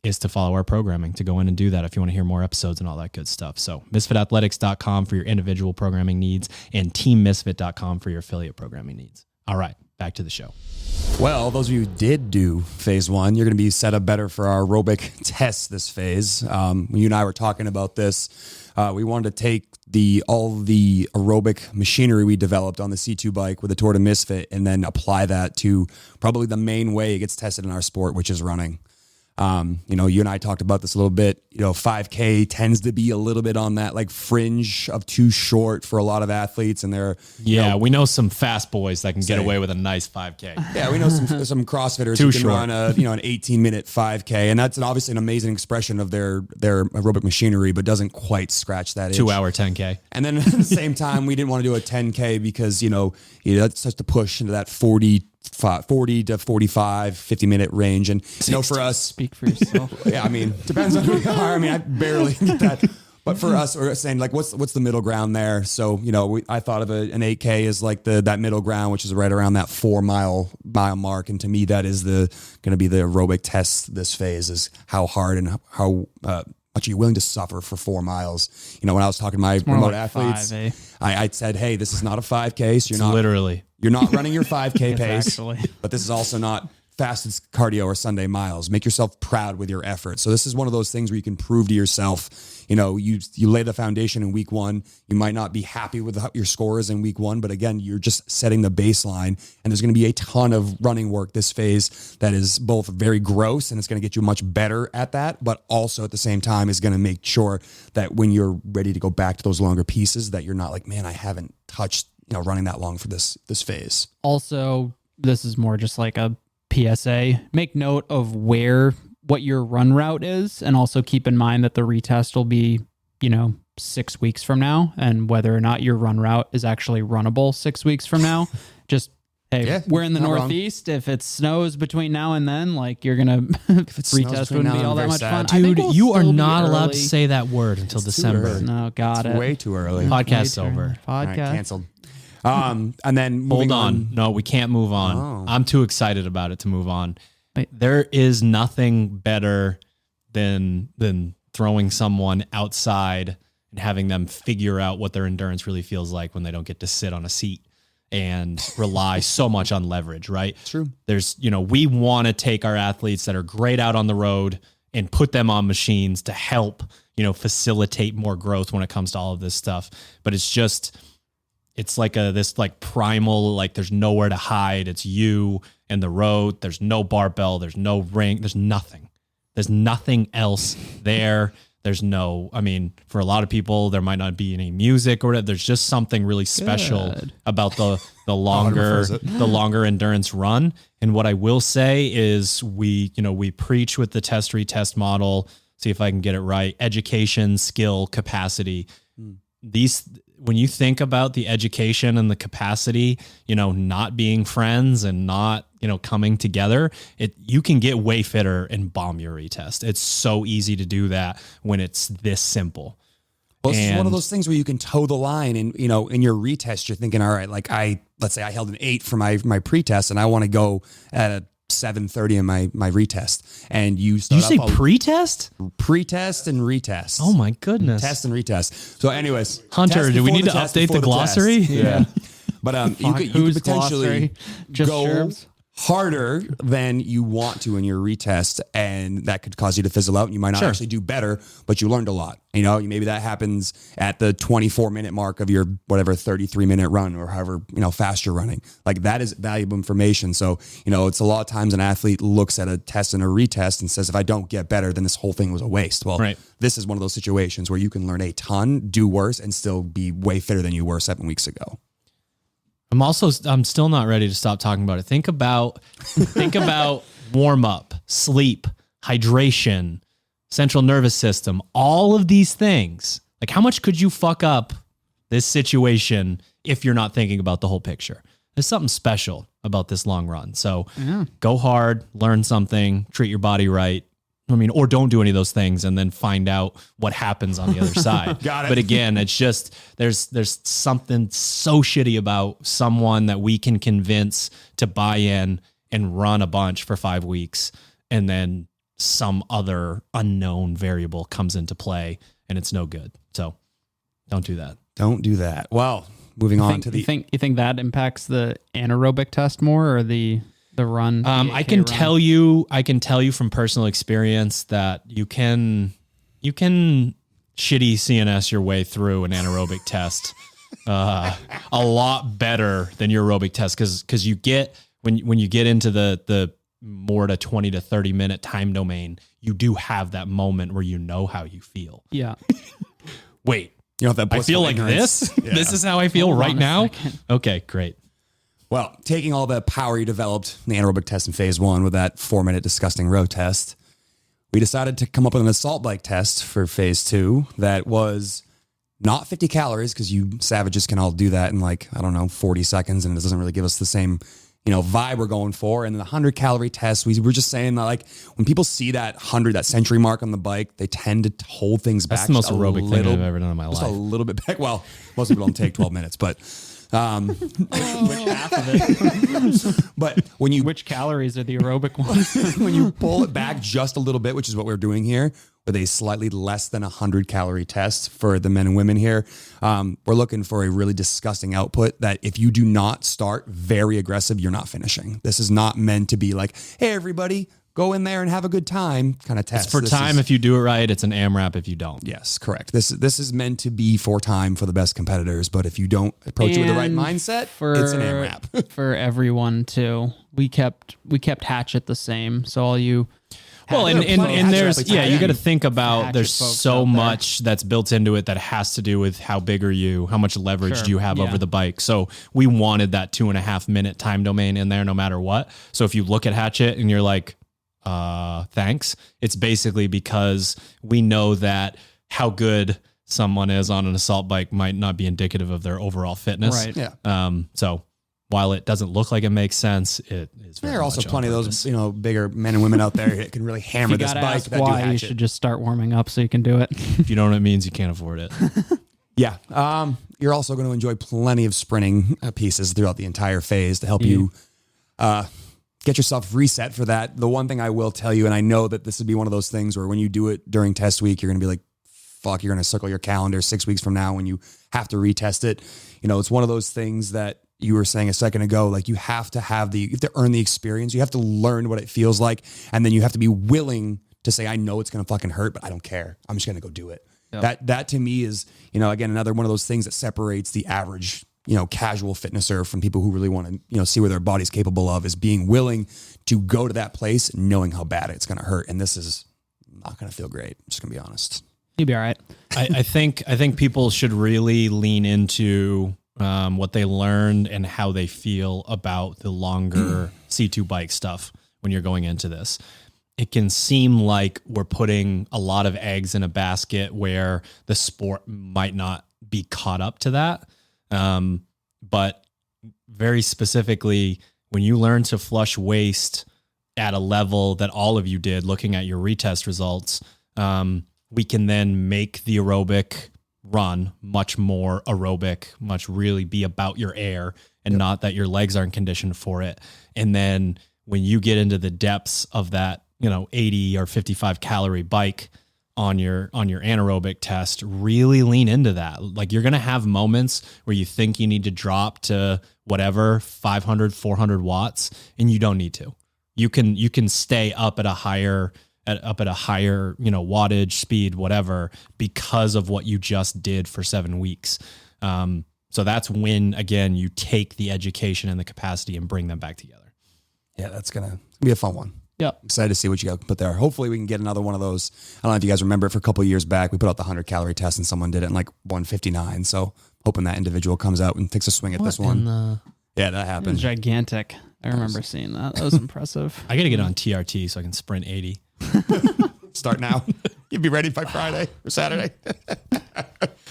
is to follow our programming, to go in and do that if you want to hear more episodes and all that good stuff. So misfitathletics.com for your individual programming needs and teammisfit.com for your affiliate programming needs. All right, back to the show. Well, those of you who did do phase one, you're going to be set up better for our aerobic test this phase. You and I were talking about this. We wanted to take all the aerobic machinery we developed on the C2 bike with the Tour de Misfit and then apply that to probably the main way it gets tested in our sport, which is running. You and I talked about this a little bit. 5K tends to be a little bit on that like fringe of too short for a lot of athletes, and we know some fast boys that can get away with a nice 5K. Yeah, we know some CrossFitters who can run an 18-minute 5K, and that's obviously an amazing expression of their aerobic machinery, but doesn't quite scratch that 2-hour 10K. And then at the same time, we didn't want to do a 10K because that's such to push into that 40 to 45, 50-minute range. And, for us... Speak for yourself. Yeah, depends on who you are. I barely get that. But for us, we're saying, like, what's the middle ground there? So, I thought of an 8K as like that middle ground, which is right around that 4-mile mark. And to me, that is going to be the aerobic test this phase, is how hard and how much are you willing to suffer for 4 miles? When I was talking to my remote athletes, 5, I said, hey, this is not a 5K. So you're not running your 5K pace, actually. But this is also not fastest cardio or Sunday miles. Make yourself proud with your effort. So this is one of those things where you can prove to yourself, you lay the foundation in week one. You might not be happy with your scores in week one, but again, you're just setting the baseline, and there's going to be a ton of running work this phase that is both very gross, and it's going to get you much better at that, but also at the same time is going to make sure that when you're ready to go back to those longer pieces, that you're not like, man, I haven't touched, running that long for this phase. Also, this is more just like a PSA. Make note of what your run route is, and also keep in mind that the retest will be, 6 weeks from now, and whether or not your run route is actually runnable 6 weeks from now. Just, hey, we're in the Northeast. Wrong. If it snows between now and then, like, you're gonna retest wouldn't be all that much fun. Dude, you are not allowed to say that word until December. No, got it. Way too early. Podcast's over. Podcast right, canceled. And then hold on. No, we can't move on. Oh. I'm too excited about it to move on. There is nothing better than throwing someone outside and having them figure out what their endurance really feels like when they don't get to sit on a seat and rely so much on leverage, right? True. There's, we want to take our athletes that are great out on the road and put them on machines to help, facilitate more growth when it comes to all of this stuff. But it's like this primal, like there's nowhere to hide. It's you and the road. There's no barbell. There's no ring. There's nothing. There's nothing else there. There's no, for a lot of people, there might not be any music or whatever. There's just something really special about the longer endurance run. And what I will say is we preach with the test retest model. See if I can get it right. Education, skill, capacity. When you think about the education and the capacity, not being friends and not, coming together, you can get way fitter and bomb your retest. It's so easy to do that when it's this simple. Well, this is one of those things where you can toe the line and, in your retest, you're thinking, all right, like let's say I held an 8 for my pretest and I want to go at a 7:30 in my retest. And you Did you say pre-test? Pre-test and retest. Oh my goodness. Test and retest. So anyways, Hunter, do we need to update the glossary? Yeah. But you could potentially Just go Sherbs? harder than you want to in your retest, and that could cause you to fizzle out, and you might not actually do better, but you learned a lot. You know, maybe that happens at the 24-minute mark of your whatever 33-minute run, or however fast you're running. Like, that is valuable information. So it's a lot of times an athlete looks at a test and a retest and says, if I don't get better, then this whole thing was a waste. Well, This is one of those situations where you can learn a ton, do worse, and still be way fitter than you were 7 weeks ago. I'm still not ready to stop talking about it. Think about warm up, sleep, hydration, central nervous system, all of these things. Like, how much could you fuck up this situation if you're not thinking about the whole picture? There's something special about this long run. So go hard, learn something, treat your body right. Or don't do any of those things and then find out what happens on the other side. Got it. But again, it's just, there's something so shitty about someone that we can convince to buy in and run a bunch for 5 weeks, and then some other unknown variable comes into play and it's no good. So don't do that. Don't do that. Well, moving on to the... You think that impacts the anaerobic test more, or the run? I can tell you from personal experience that you can shitty CNS your way through an anaerobic test a lot better than your aerobic test, because you get when you get into the more to 20 to 30 minute time domain, you do have that moment where you know how you feel. Yeah. Wait, that I feel like ignorance. this. Yeah. This is how I feel right now. Okay, great. Well, taking all the power you developed in the anaerobic test in phase 1 with that 4-minute disgusting row test, we decided to come up with an assault bike test for phase 2 that was not 50 calories, because you savages can all do that in 40 seconds, and it doesn't really give us the same vibe we're going for. And the 100-calorie test, we were just saying that, when people see that century mark on the bike, they tend to hold things back. That's the most aerobic thing I've ever done in my life. Just a little bit back. Well, most people don't take 12 minutes, but... half of it. But which calories are the aerobic ones? When you pull it back just a little bit, which is what we're doing here, with a slightly less than 100-calorie test for the men and women here, we're looking for a really disgusting output that if you do not start very aggressive, you're not finishing. This is not meant to be like, hey, everybody, go in there and have a good time kind of test. It's for time if you do it right. It's an AMRAP if you don't. Yes, correct. This is meant to be for time for the best competitors, but if you don't approach it with the right mindset, it's an AMRAP. For everyone too. We kept Hatchet the same. So all you... Well, and there's, you got to think about, there's so much that's built into it that has to do with how big are you, how much leverage do you have over the bike. So we wanted that 2.5 minute time domain in there no matter what. So if you look at Hatchet and you're like, thanks, it's basically because we know that how good someone is on an assault bike might not be indicative of their overall fitness. Right. Yeah. So while it doesn't look like it makes sense, it is very There are also plenty of those, bigger men and women out there that can really hammer this bike. Ask why you should just start warming up so you can do it. If you know what it means, you can't afford it. Yeah. You're also going to enjoy plenty of sprinting pieces throughout the entire phase to help you get yourself reset for that. The one thing I will tell you, and I know that this would be one of those things where when you do it during test week, you're going to be like, fuck, you're going to circle your calendar 6 weeks from now when you have to retest it. It's one of those things that you were saying a second ago, like you have to earn the experience. You have to learn what it feels like. And then you have to be willing to say, I know it's going to fucking hurt, but I don't care. I'm just going to go do it. Yep. That to me is, again, another one of those things that separates the average, casual fitnesser from people who really want to, see what their body's capable of, is being willing to go to that place knowing how bad it's going to hurt. And this is not going to feel great. I'm just going to be honest. You'll be all right. I think people should really lean into what they learned and how they feel about the longer C2 bike stuff when you're going into this. It can seem like we're putting a lot of eggs in a basket where the sport might not be caught up to that. But very specifically, when you learn to flush waste at a level that all of you did, looking at your retest results, we can then make the aerobic run much more aerobic, much really be about your air and not that your legs aren't conditioned for it. And then when you get into the depths of that, 80 or 55 calorie bike on your anaerobic test, really lean into that. Like, you're going to have moments where you think you need to drop to whatever, 500, 400 watts, and you don't need to. You can stay up at a higher, wattage, speed, whatever, because of what you just did for 7 weeks. So that's when, again, you take the education and the capacity and bring them back together. Yeah, that's going to be a fun one. Yeah. Excited to see what you got put there. Hopefully we can get another one of those. I don't know if you guys remember it, for a couple of years back, we put out the 100 calorie test and someone did it in like 159. So hoping that individual comes out and takes a swing at this one. Yeah, that happened. Gigantic. I remember seeing that. That was impressive. I got to get on TRT so I can sprint 80. Start now. You'd be ready by Friday or Saturday.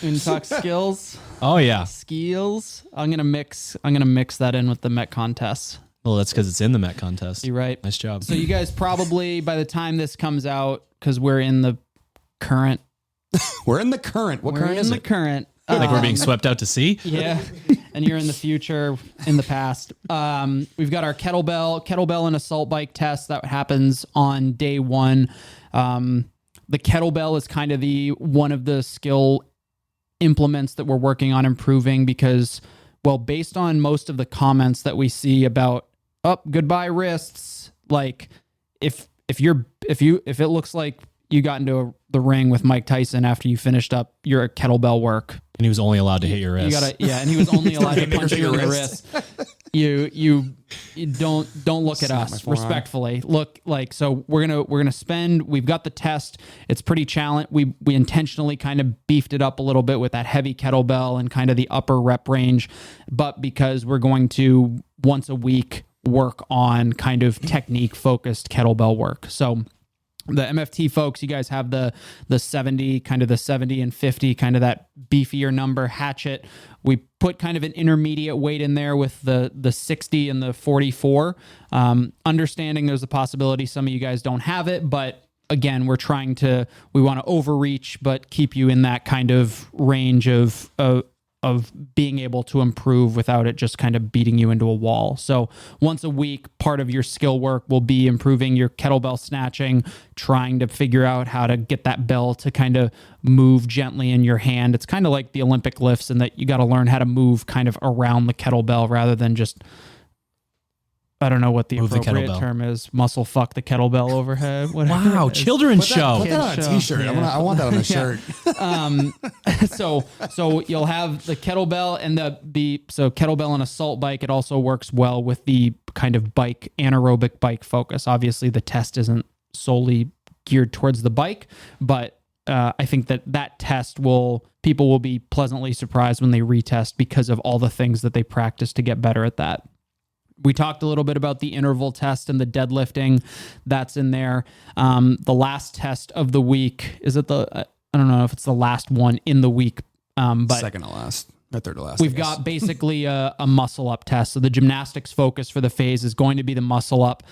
In talk skills. Oh yeah. Skills. I'm gonna mix that in with the Met contest. Well, that's because it's in the Met contest. You're right. Nice job. So you guys probably, by the time this comes out, because we're in the current. We're in the current. What current is it? We're in the current. Like we're being swept out to sea? Yeah. And you're in the future, in the past. We've got our kettlebell and assault bike test that happens on day 1. The kettlebell is kind of one of the skill implements that we're working on improving because, well, based on most of the comments that we see about, goodbye wrists, like if it looks like you got into the ring with Mike Tyson after you finised up your kettlebell work, and he was only allowed to hit your wrist. And he was only allowed to punch you in the wrist. You don't look at us respectfully. Look, like, so we're gonna spend. We've got the test. It's pretty challenging. We intentionally kind of beefed it up a little bit with that heavy kettlebell and kind of the upper rep range, but because we're going to once a week work on kind of technique focused kettlebell work. So the MFT folks, you guys have the 70, kind of the 70 and 50, kind of that beefier number hatchet. We put kind of an intermediate weight in there with the 60 and the 44. Understanding there's a possibility some of you guys don't have it, but again, we want to overreach, but keep you in that kind of range of being able to improve without it just kind of beating you into a wall. So once a week, part of your skill work will be improving your kettlebell snatching, trying to figure out how to get that bell to kind of move gently in your hand. It's kind of like the Olympic lifts in that you got to learn how to move kind of around the kettlebell rather than just, I don't know what the appropriate term is, muscle fuck the kettlebell overhead. Wow, children's show. Put that on a t-shirt. Yeah. I want that on a shirt. So you'll have the kettlebell and so kettlebell and assault bike. It also works well with the kind of anaerobic bike focus. Obviously the test isn't solely geared towards the bike, but I think that test people will be pleasantly surprised when they retest because of all the things that they practice to get better at that. We talked a little bit about the interval test and the deadlifting. That's in there. The last test of the week, I don't know if it's the last one in the week. But second to last, or third to last. We've got basically a muscle up test. So the gymnastics focus for the phase is going to be the muscle up,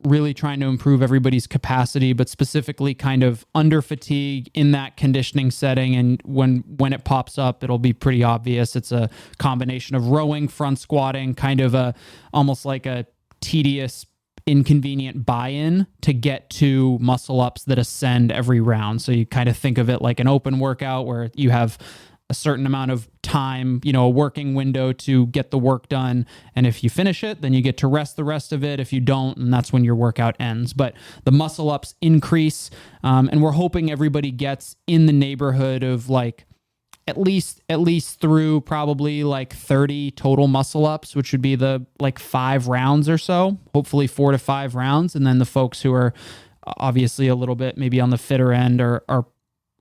really trying to improve everybody's capacity, but specifically kind of under fatigue in that conditioning setting. And when it pops up, it'll be pretty obvious. It's a combination of rowing, front squatting, kind of almost like a tedious, inconvenient buy-in to get to muscle ups that ascend every round. So you kind of think of it like an open workout where you have a certain amount of time, a working window to get the work done. And if you finish it, then you get to rest the rest of it. If you don't, and that's when your workout ends. But the muscle ups increase. And we're hoping everybody gets in the neighborhood of like at least through probably like 30 total muscle ups, which would be the like 5 rounds or so, hopefully 4 to 5 rounds. And then the folks who are obviously a little bit maybe on the fitter end are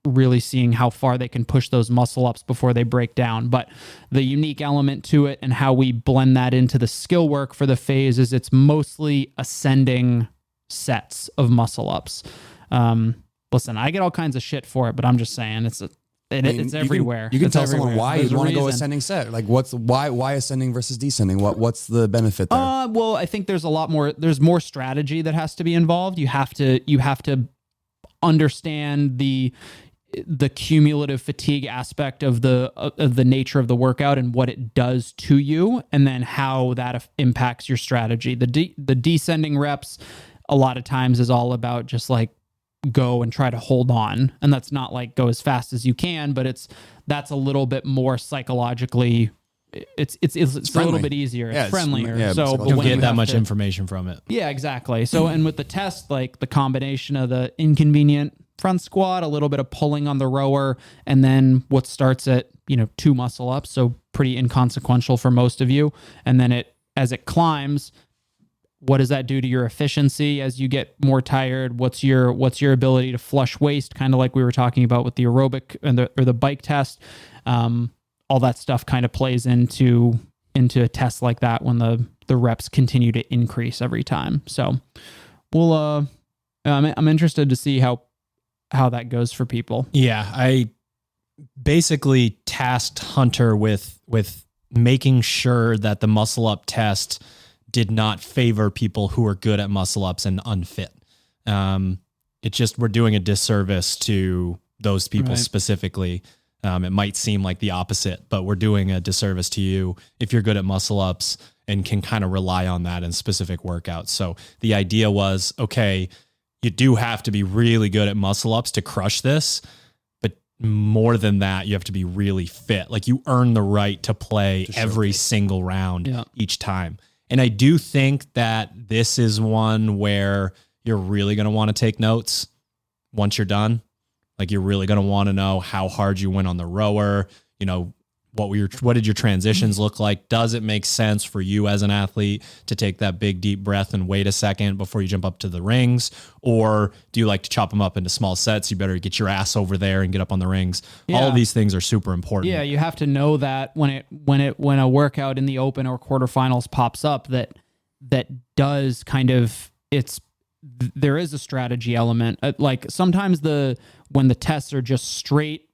really seeing how far they can push those muscle ups before they break down. But the unique element to it and how we blend that into the skill work for the phase is it's mostly ascending sets of muscle ups. Listen, I get all kinds of shit for it, but I'm just saying it's everywhere. You can tell someone why you want to go ascending set. Like why ascending versus descending? What's the benefit there? Well, I think there's more strategy that has to be involved. You have to understand the cumulative fatigue aspect of the nature of the workout and what it does to you, and then how that impacts your strategy. The descending reps a lot of times is all about just like go and try to hold on, and that's not like go as fast as you can, but that's a little bit more psychologically. It's a little bit easier. It's friendlier. So you don't get that much information from it. Yeah, exactly. So, and with the test, like the combination of the inconvenient front squat, a little bit of pulling on the rower, and then what starts at, 2 muscle ups. So pretty inconsequential for most of you. And then as it climbs, what does that do to your efficiency as you get more tired? What's your ability to flush waist? Kind of like we were talking about with the aerobic or the bike test. All that stuff kind of plays into a test like that when the reps continue to increase every time. So I'm interested to see how that goes for people. Yeah, I basically tasked Hunter with making sure that the muscle up test did not favor people who are good at muscle ups and unfit. We're doing a disservice to those people specifically. It might seem like the opposite, but we're doing a disservice to you if you're good at muscle ups and can kind of rely on that in specific workouts. So the idea was, okay, you do have to be really good at muscle ups to crush this, but more than that, you have to be really fit. Like you earn the right to play every single round each time. And I do think that this is one where you're really going to want to take notes once you're done. Like you're really going to want to know how hard you went on the rower. What did your transitions look like? Does it make sense for you as an athlete to take that big deep breath and wait a second before you jump up to the rings? Or do you like to chop them up into small sets? You better get your ass over there and get up on the rings. Yeah. All of these things are super important. Yeah, you have to know that when a workout in the open or quarterfinals pops up that does kind of there is a strategy element. Like sometimes when the tests are just straight,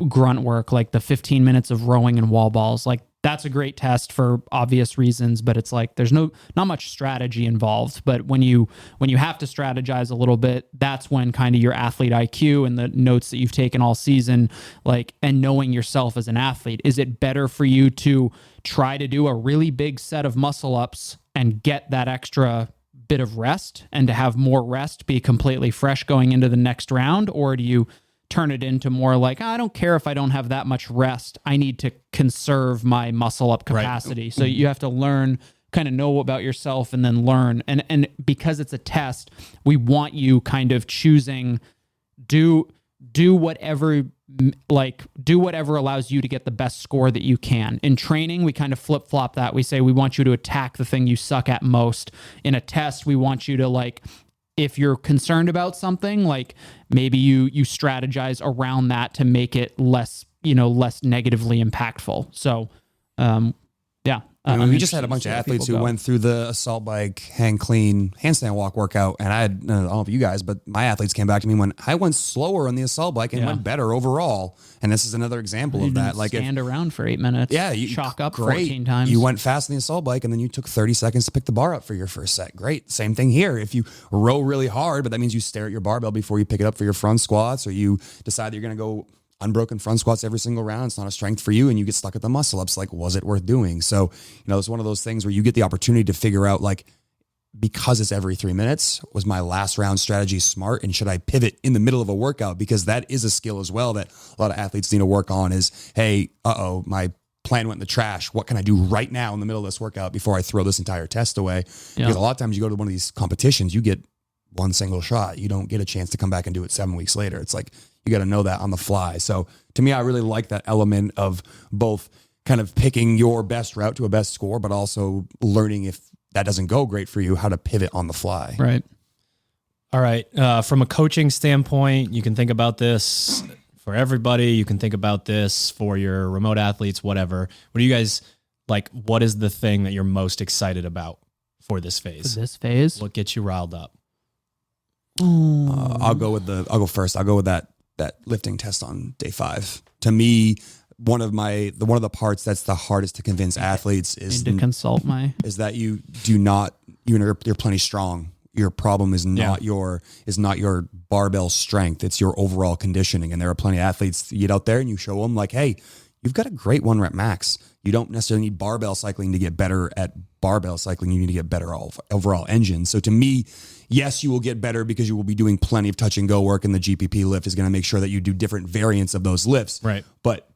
grunt work, like the 15 minutes of rowing and wall balls, like that's a great test for obvious reasons, but it's like there's not much strategy involved. But when you have to strategize a little bit, that's when kind of your athlete IQ and the notes that you've taken all season, like, and knowing yourself as an athlete, is it better for you to try to do a really big set of muscle ups and get that extra bit of rest and to have more rest, be completely fresh going into the next round? Or do you turn it into more like, I don't care if I don't have that much rest, I need to conserve my muscle up capacity? Right. So you have to learn, kind of know about yourself and then learn. And because it's a test, we want you kind of choosing, do whatever allows you to get the best score that you can. In training, we kind of flip-flop that. We say we want you to attack the thing you suck at most. In a test, we want you to, like, if you're concerned about something, like maybe you strategize around that to make it less negatively impactful. So, we just had a bunch of athletes who went through the assault bike, hang clean, handstand walk workout. And I don't know if you guys, but my athletes came back to me when I went slower on the assault bike and went better overall. And this is another example of that. Like stand around for 8 minutes. Yeah. You chalk up 14 times. You went fast on the assault bike and then you took 30 seconds to pick the bar up for your first set. Great. Same thing here. If you row really hard, but that means you stare at your barbell before you pick it up for your front squats, or you decide you're going to go unbroken front squats every single round. It's not a strength for you and you get stuck at the muscle ups. Like, was it worth doing? So, it's one of those things where you get the opportunity to figure out, like, because it's every 3 minutes, was my last round strategy smart? And should I pivot in the middle of a workout? Because that is a skill as well that a lot of athletes need to work on is, hey, my plan went in the trash. What can I do right now in the middle of this workout before I throw this entire test away? Yeah. Because a lot of times you go to one of these competitions, you get one single shot. You don't get a chance to come back and do it 7 weeks later. It's like, you got to know that on the fly. So to me, I really like that element of both kind of picking your best route to a best score, but also learning, if that doesn't go great for you, how to pivot on the fly. Right. All right. From a coaching standpoint, you can think about this for everybody. You can think about this for your remote athletes, whatever. What do you guys like? What is the thing that you're most excited for this phase? For this phase? What gets you riled up? I'll go first. I'll go with that lifting test on day 5. To me, one of the parts that's the hardest to convince athletes is to consult is that you're plenty strong your problem is not your barbell strength. It's your overall conditioning. And there are plenty of athletes you get out there and you show them like, hey, you've got a great 1 rep max. You don't necessarily need barbell cycling to get better at barbell cycling. You need to get better overall engine. So to me, yes, you will get better because you will be doing plenty of touch and go work, and the GPP lift is going to make sure that you do different variants of those lifts. Right. But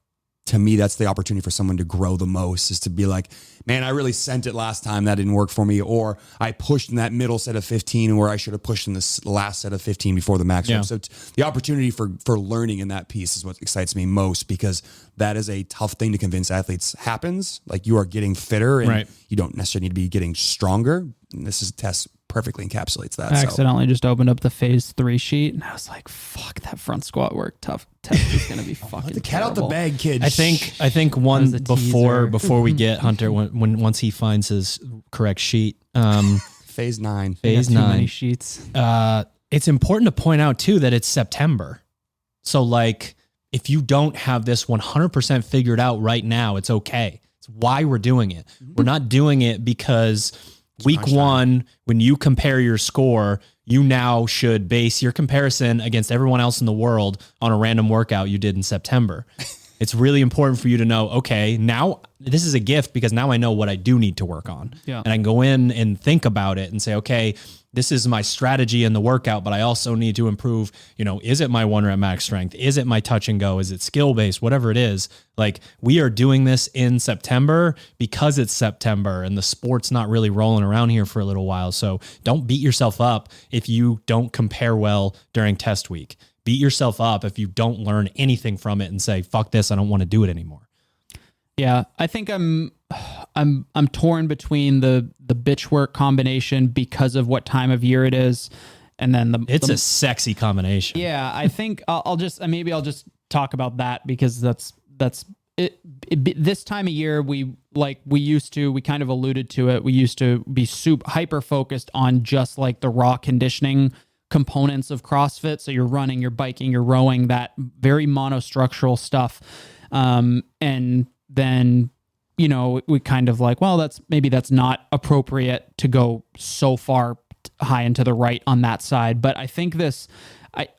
to me, that's the opportunity for someone to grow the most, is to be like, man, I really sent it last time. That didn't work for me. Or I pushed in that middle set of 15 where I should have pushed in this last set of 15 before the max. So the opportunity for learning in that piece is what excites me most, because that is a tough thing to convince athletes happens. Like, you are getting fitter and you don't necessarily need to be getting stronger. And this is a test perfectly encapsulates that. I accidentally just opened up the phase 3 sheet and I was like, fuck, that front squat work test is going to be fucking the cat out the bag, kid. I think one before we get Hunter, once he finds his correct sheet, phase 9, too many sheets. It's important to point out too that it's September. So like, if you don't have this 100% figured out right now, it's okay. It's why we're doing it. We're not doing it because week 1, when you compare your score, you now should base your comparison against everyone else in the world on a random workout you did in September. It's really important for you to know, okay, now this is a gift because now I know what I do need to work on. Yeah. And I can go in and think about it and say, okay, this is my strategy in the workout, but I also need to improve, is it my 1 rep max strength? Is it my touch and go? Is it skill based? Whatever it is, like, we are doing this in September because it's September and the sport's not really rolling around here for a little while. So don't beat yourself up if you don't compare well during test week. Beat yourself up if you don't learn anything from it and say, fuck this, I don't want to do it anymore. Yeah, I think I'm torn between the bitch work combination because of what time of year it is, and then it's a sexy combination. Yeah, I think I'll just talk about that because that's it. This time of year, we kind of alluded to it. We used to be super hyper focused on just like the raw conditioning components of CrossFit. So you're running, you're biking, you're rowing, that very monostructural stuff, and then, we kind of like, well, that's not appropriate to go so far high into the right on that side. But I think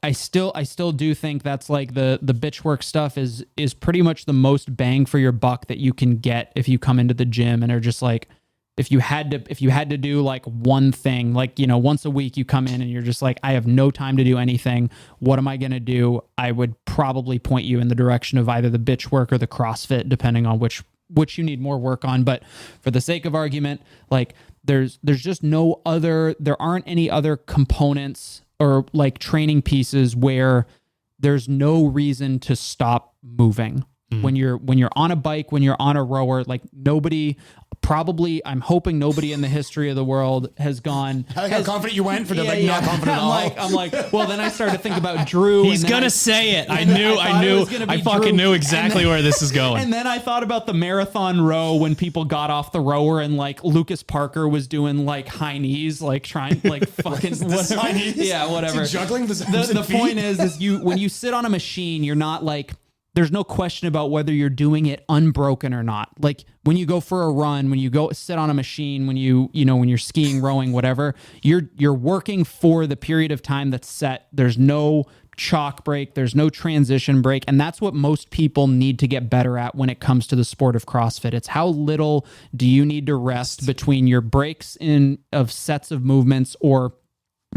I still do think that's like the bitch work stuff is pretty much the most bang for your buck that you can get if you come into the gym and are just like, if you had to do like one thing, like, once a week you come in and you're just like, I have no time to do anything. What am I going to do? I would probably point you in the direction of either the bitch work or the CrossFit, depending on which you need more work on. But for the sake of argument, like there's just there aren't any other components or like training pieces where there's no reason to stop moving. When you're on a bike, when you're on a rower, like I'm hoping nobody in the history of the world has gone. I like how confident you went for the not confident at all. I'm like, well, then I started to think about Drew. He's gonna say it. I fucking knew exactly where this is going. And then I thought about the marathon row when people got off the rower and like Lucas Parker was doing like high knees, like trying like fucking whatever. Yeah, whatever. Juggling the point is when you sit on a machine, you're not like. There's no question about whether you're doing it unbroken or not. Like when you go for a run, when you go sit on a machine, when when you're skiing, rowing, whatever, you're working for the period of time that's set. There's no chalk break. There's no transition break. And that's what most people need to get better at when it comes to the sport of CrossFit. It's how little do you need to rest between your breaks of sets of movements or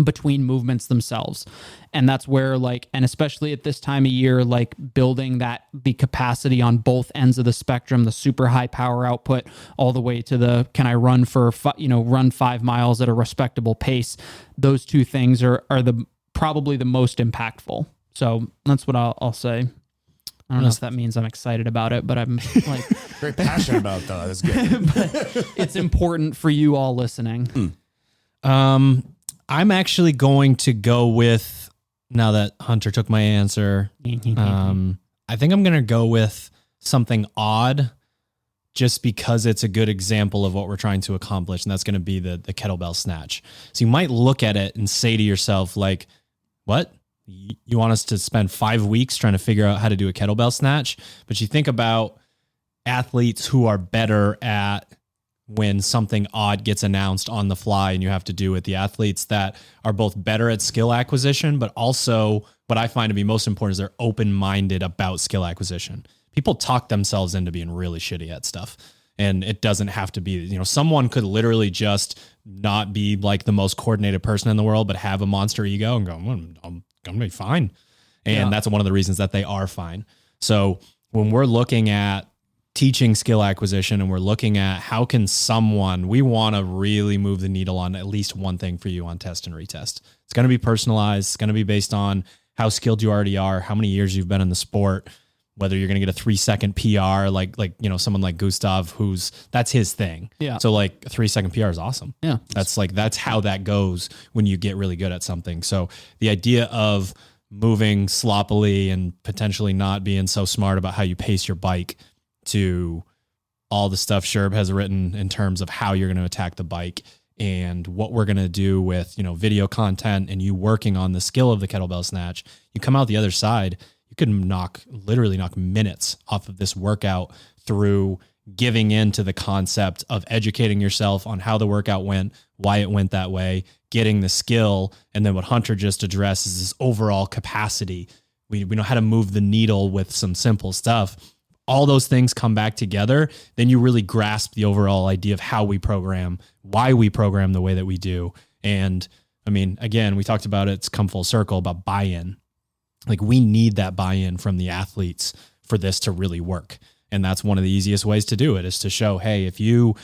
between movements themselves. And that's where and especially at this time of year, like building the capacity on both ends of the spectrum, the super high power output all the way to can I run for, run 5 miles at a respectable pace. Very two things are probably the most impactful. So that's what I'll say. I don't know if that means I'm excited about it, but I'm like very passionate about that. That's good. But it's important for you all listening. I'm actually going to go with, now that Hunter took my answer, I think I'm going to go with something odd just because it's a good example of what we're trying to accomplish, and that's going to be the kettlebell snatch. So you might look at it and say to yourself, like, what? You want us to spend 5 weeks trying to figure out how to do a kettlebell snatch? But you think about athletes who are better at when something odd gets announced on the fly and you have to do it. The athletes that are both better at skill acquisition, but also what I find to be most important is they're open-minded about skill acquisition. People talk themselves into being really shitty at stuff. And it doesn't have to be, you know, someone could literally just not be like the most coordinated person in the world, but have a monster ego and go, I'm going to be fine. And that's one of the reasons that they are fine. So when we're looking at teaching skill acquisition and we're looking at how can someone, we want to really move the needle on at least one thing for you on test and retest. It's going to be personalized. It's going to be based on how skilled you already are, how many years you've been in the sport, whether you're going to get a 3-second PR, like, you know, someone like Gustav, that's his thing. Yeah. So like a 3-second PR is awesome. Yeah. That's how that goes when you get really good at something. So the idea of moving sloppily and potentially not being so smart about how you pace your bike to all the stuff Sherb has written in terms of how you're going to attack the bike and what we're going to do with, you know, video content and you working on the skill of the kettlebell snatch, you come out the other side, you could literally knock minutes off of this workout through giving into the concept of educating yourself on how the workout went, why it went that way, getting the skill. And then what Hunter just addressed is this overall capacity. We know how to move the needle with some simple stuff. All those things come back together, then you really grasp the overall idea of how we program, why we program the way that we do. And I mean, again, we talked about it's come full circle about buy-in. Like we need that buy-in from the athletes for this to really work. And that's one of the easiest ways to do it is to show, hey, if you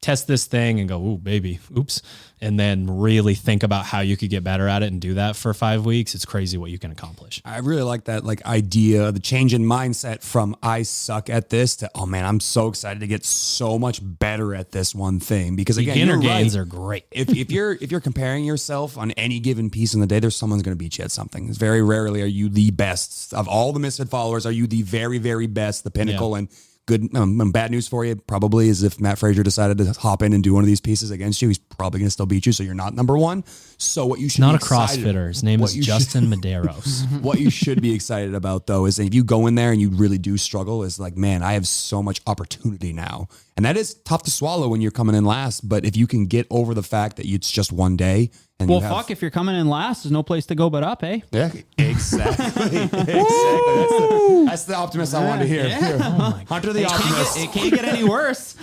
test this thing and go, ooh, baby, oops, and then really think about how you could get better at it and do that for 5 weeks, it's crazy what you can accomplish. I really like that idea, the change in mindset from I suck at this to, oh man, I'm so excited to get so much better at this one thing. Because again, beginner gains are great. If you're comparing yourself on any given piece in the day, there's someone's going to beat you at something. It's very rarely are you the best of all the Misfit followers. Are you the very, very best, the pinnacle? And good, bad news for you probably is if Matt Frazier decided to hop in and do one of these pieces against you, he's probably going to still beat you. So you're not number one. So what you should not be a CrossFitter. His name is Justin Medeiros. What you should be excited about though is if you go in there and you really do struggle, is like, man, I have so much opportunity now, and that is tough to swallow when you're coming in last. But if you can get over the fact that it's just one day. And if you're coming in last, there's no place to go but up, eh? Yeah, exactly. That's the optimist I wanted to hear. Yeah. Hunter the optimist. It can't get any worse.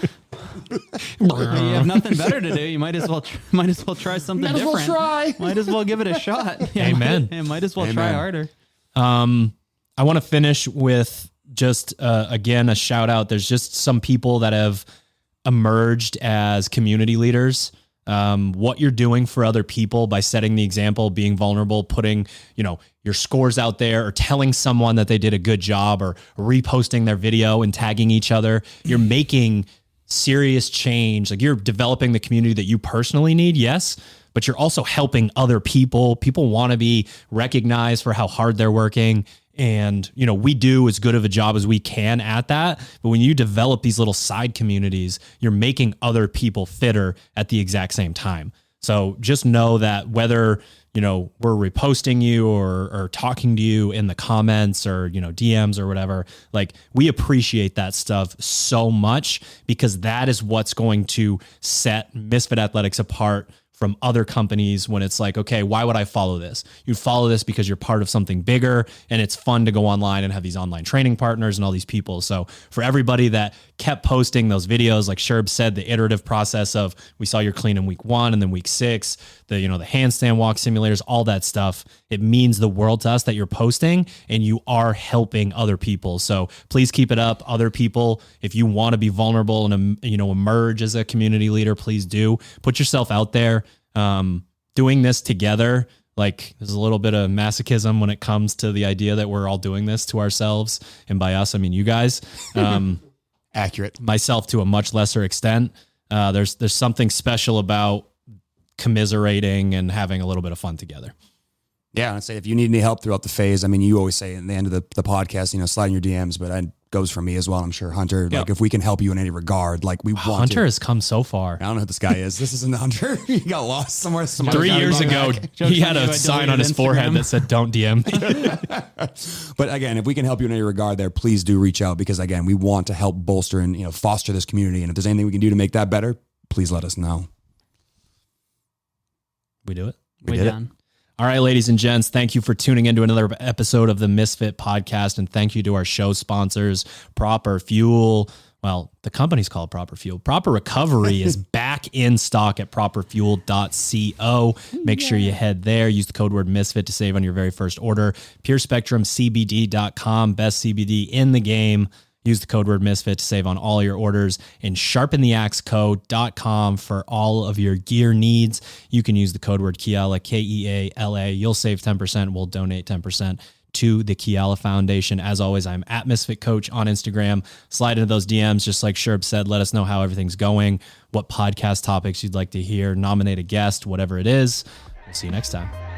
You have nothing better to do. You might as well try something different. Might as well give it a shot. Yeah, Amen. Might as well try harder. I want to finish with just again a shout out. There's just some people that have emerged as community leaders. What you're doing for other people by setting the example, being vulnerable, putting, your scores out there, or telling someone that they did a good job, or reposting their video and tagging each other. You're making serious change. Like you're developing the community that you personally need. Yes. But you're also helping other people. People want to be recognized for how hard they're working. And, we do as good of a job as we can at that. But when you develop these little side communities, you're making other people fitter at the exact same time. So just know that whether, we're reposting you or talking to you in the comments or, DMs or whatever, like we appreciate that stuff so much, because that is what's going to set Misfit Athletics apart from other companies. When it's like, okay, why would I follow this? You follow this because you're part of something bigger, and it's fun to go online and have these online training partners and all these people. So for everybody that kept posting those videos, like Sherb said, the iterative process of, we saw your clean in week 1 and then week 6, the handstand walk simulators, all that stuff, it means the world to us that you're posting and you are helping other people. So please keep it up. Other people, if you want to be vulnerable and, emerge as a community leader, please do put yourself out there. Doing this together, like there's a little bit of masochism when it comes to the idea that we're all doing this to ourselves. And by us, I mean you guys. Accurate. Myself to a much lesser extent. There's something special about commiserating and having a little bit of fun together. Yeah, I'd say if you need any help throughout the phase, I mean, you always say at the end of the podcast, slide in your DMs, but it goes for me as well. I'm sure Hunter, like if we can help you in any regard, like we want Hunter has come so far. I don't know who this guy is. This isn't Hunter. He got lost somewhere. 3 years ago, he had a sign on his forehead that said, "Don't DM me." But again, if we can help you in any regard there, please do reach out because again, we want to help bolster and foster this community. And if there's anything we can do to make that better, please let us know. We do it. We did done. All right, ladies and gents, thank you for tuning into another episode of the Misfit Podcast. And thank you to our show sponsors, Proper Fuel. Well, the company's called Proper Fuel. Proper Recovery is back in stock at properfuel.co. Make sure you head there. Use the code word Misfit to save on your very first order. PureSpectrumCBD.com, best CBD in the game. Use the code word Misfit to save on all your orders, and sharpentheaxecode.com for all of your gear needs. You can use the code word Keala, Keala. You'll save 10%. We'll donate 10% to the Keala Foundation. As always, I'm at Misfit Coach on Instagram. Slide into those DMs, just like Sherb said. Let us know how everything's going, what podcast topics you'd like to hear, nominate a guest, whatever it is. We'll see you next time.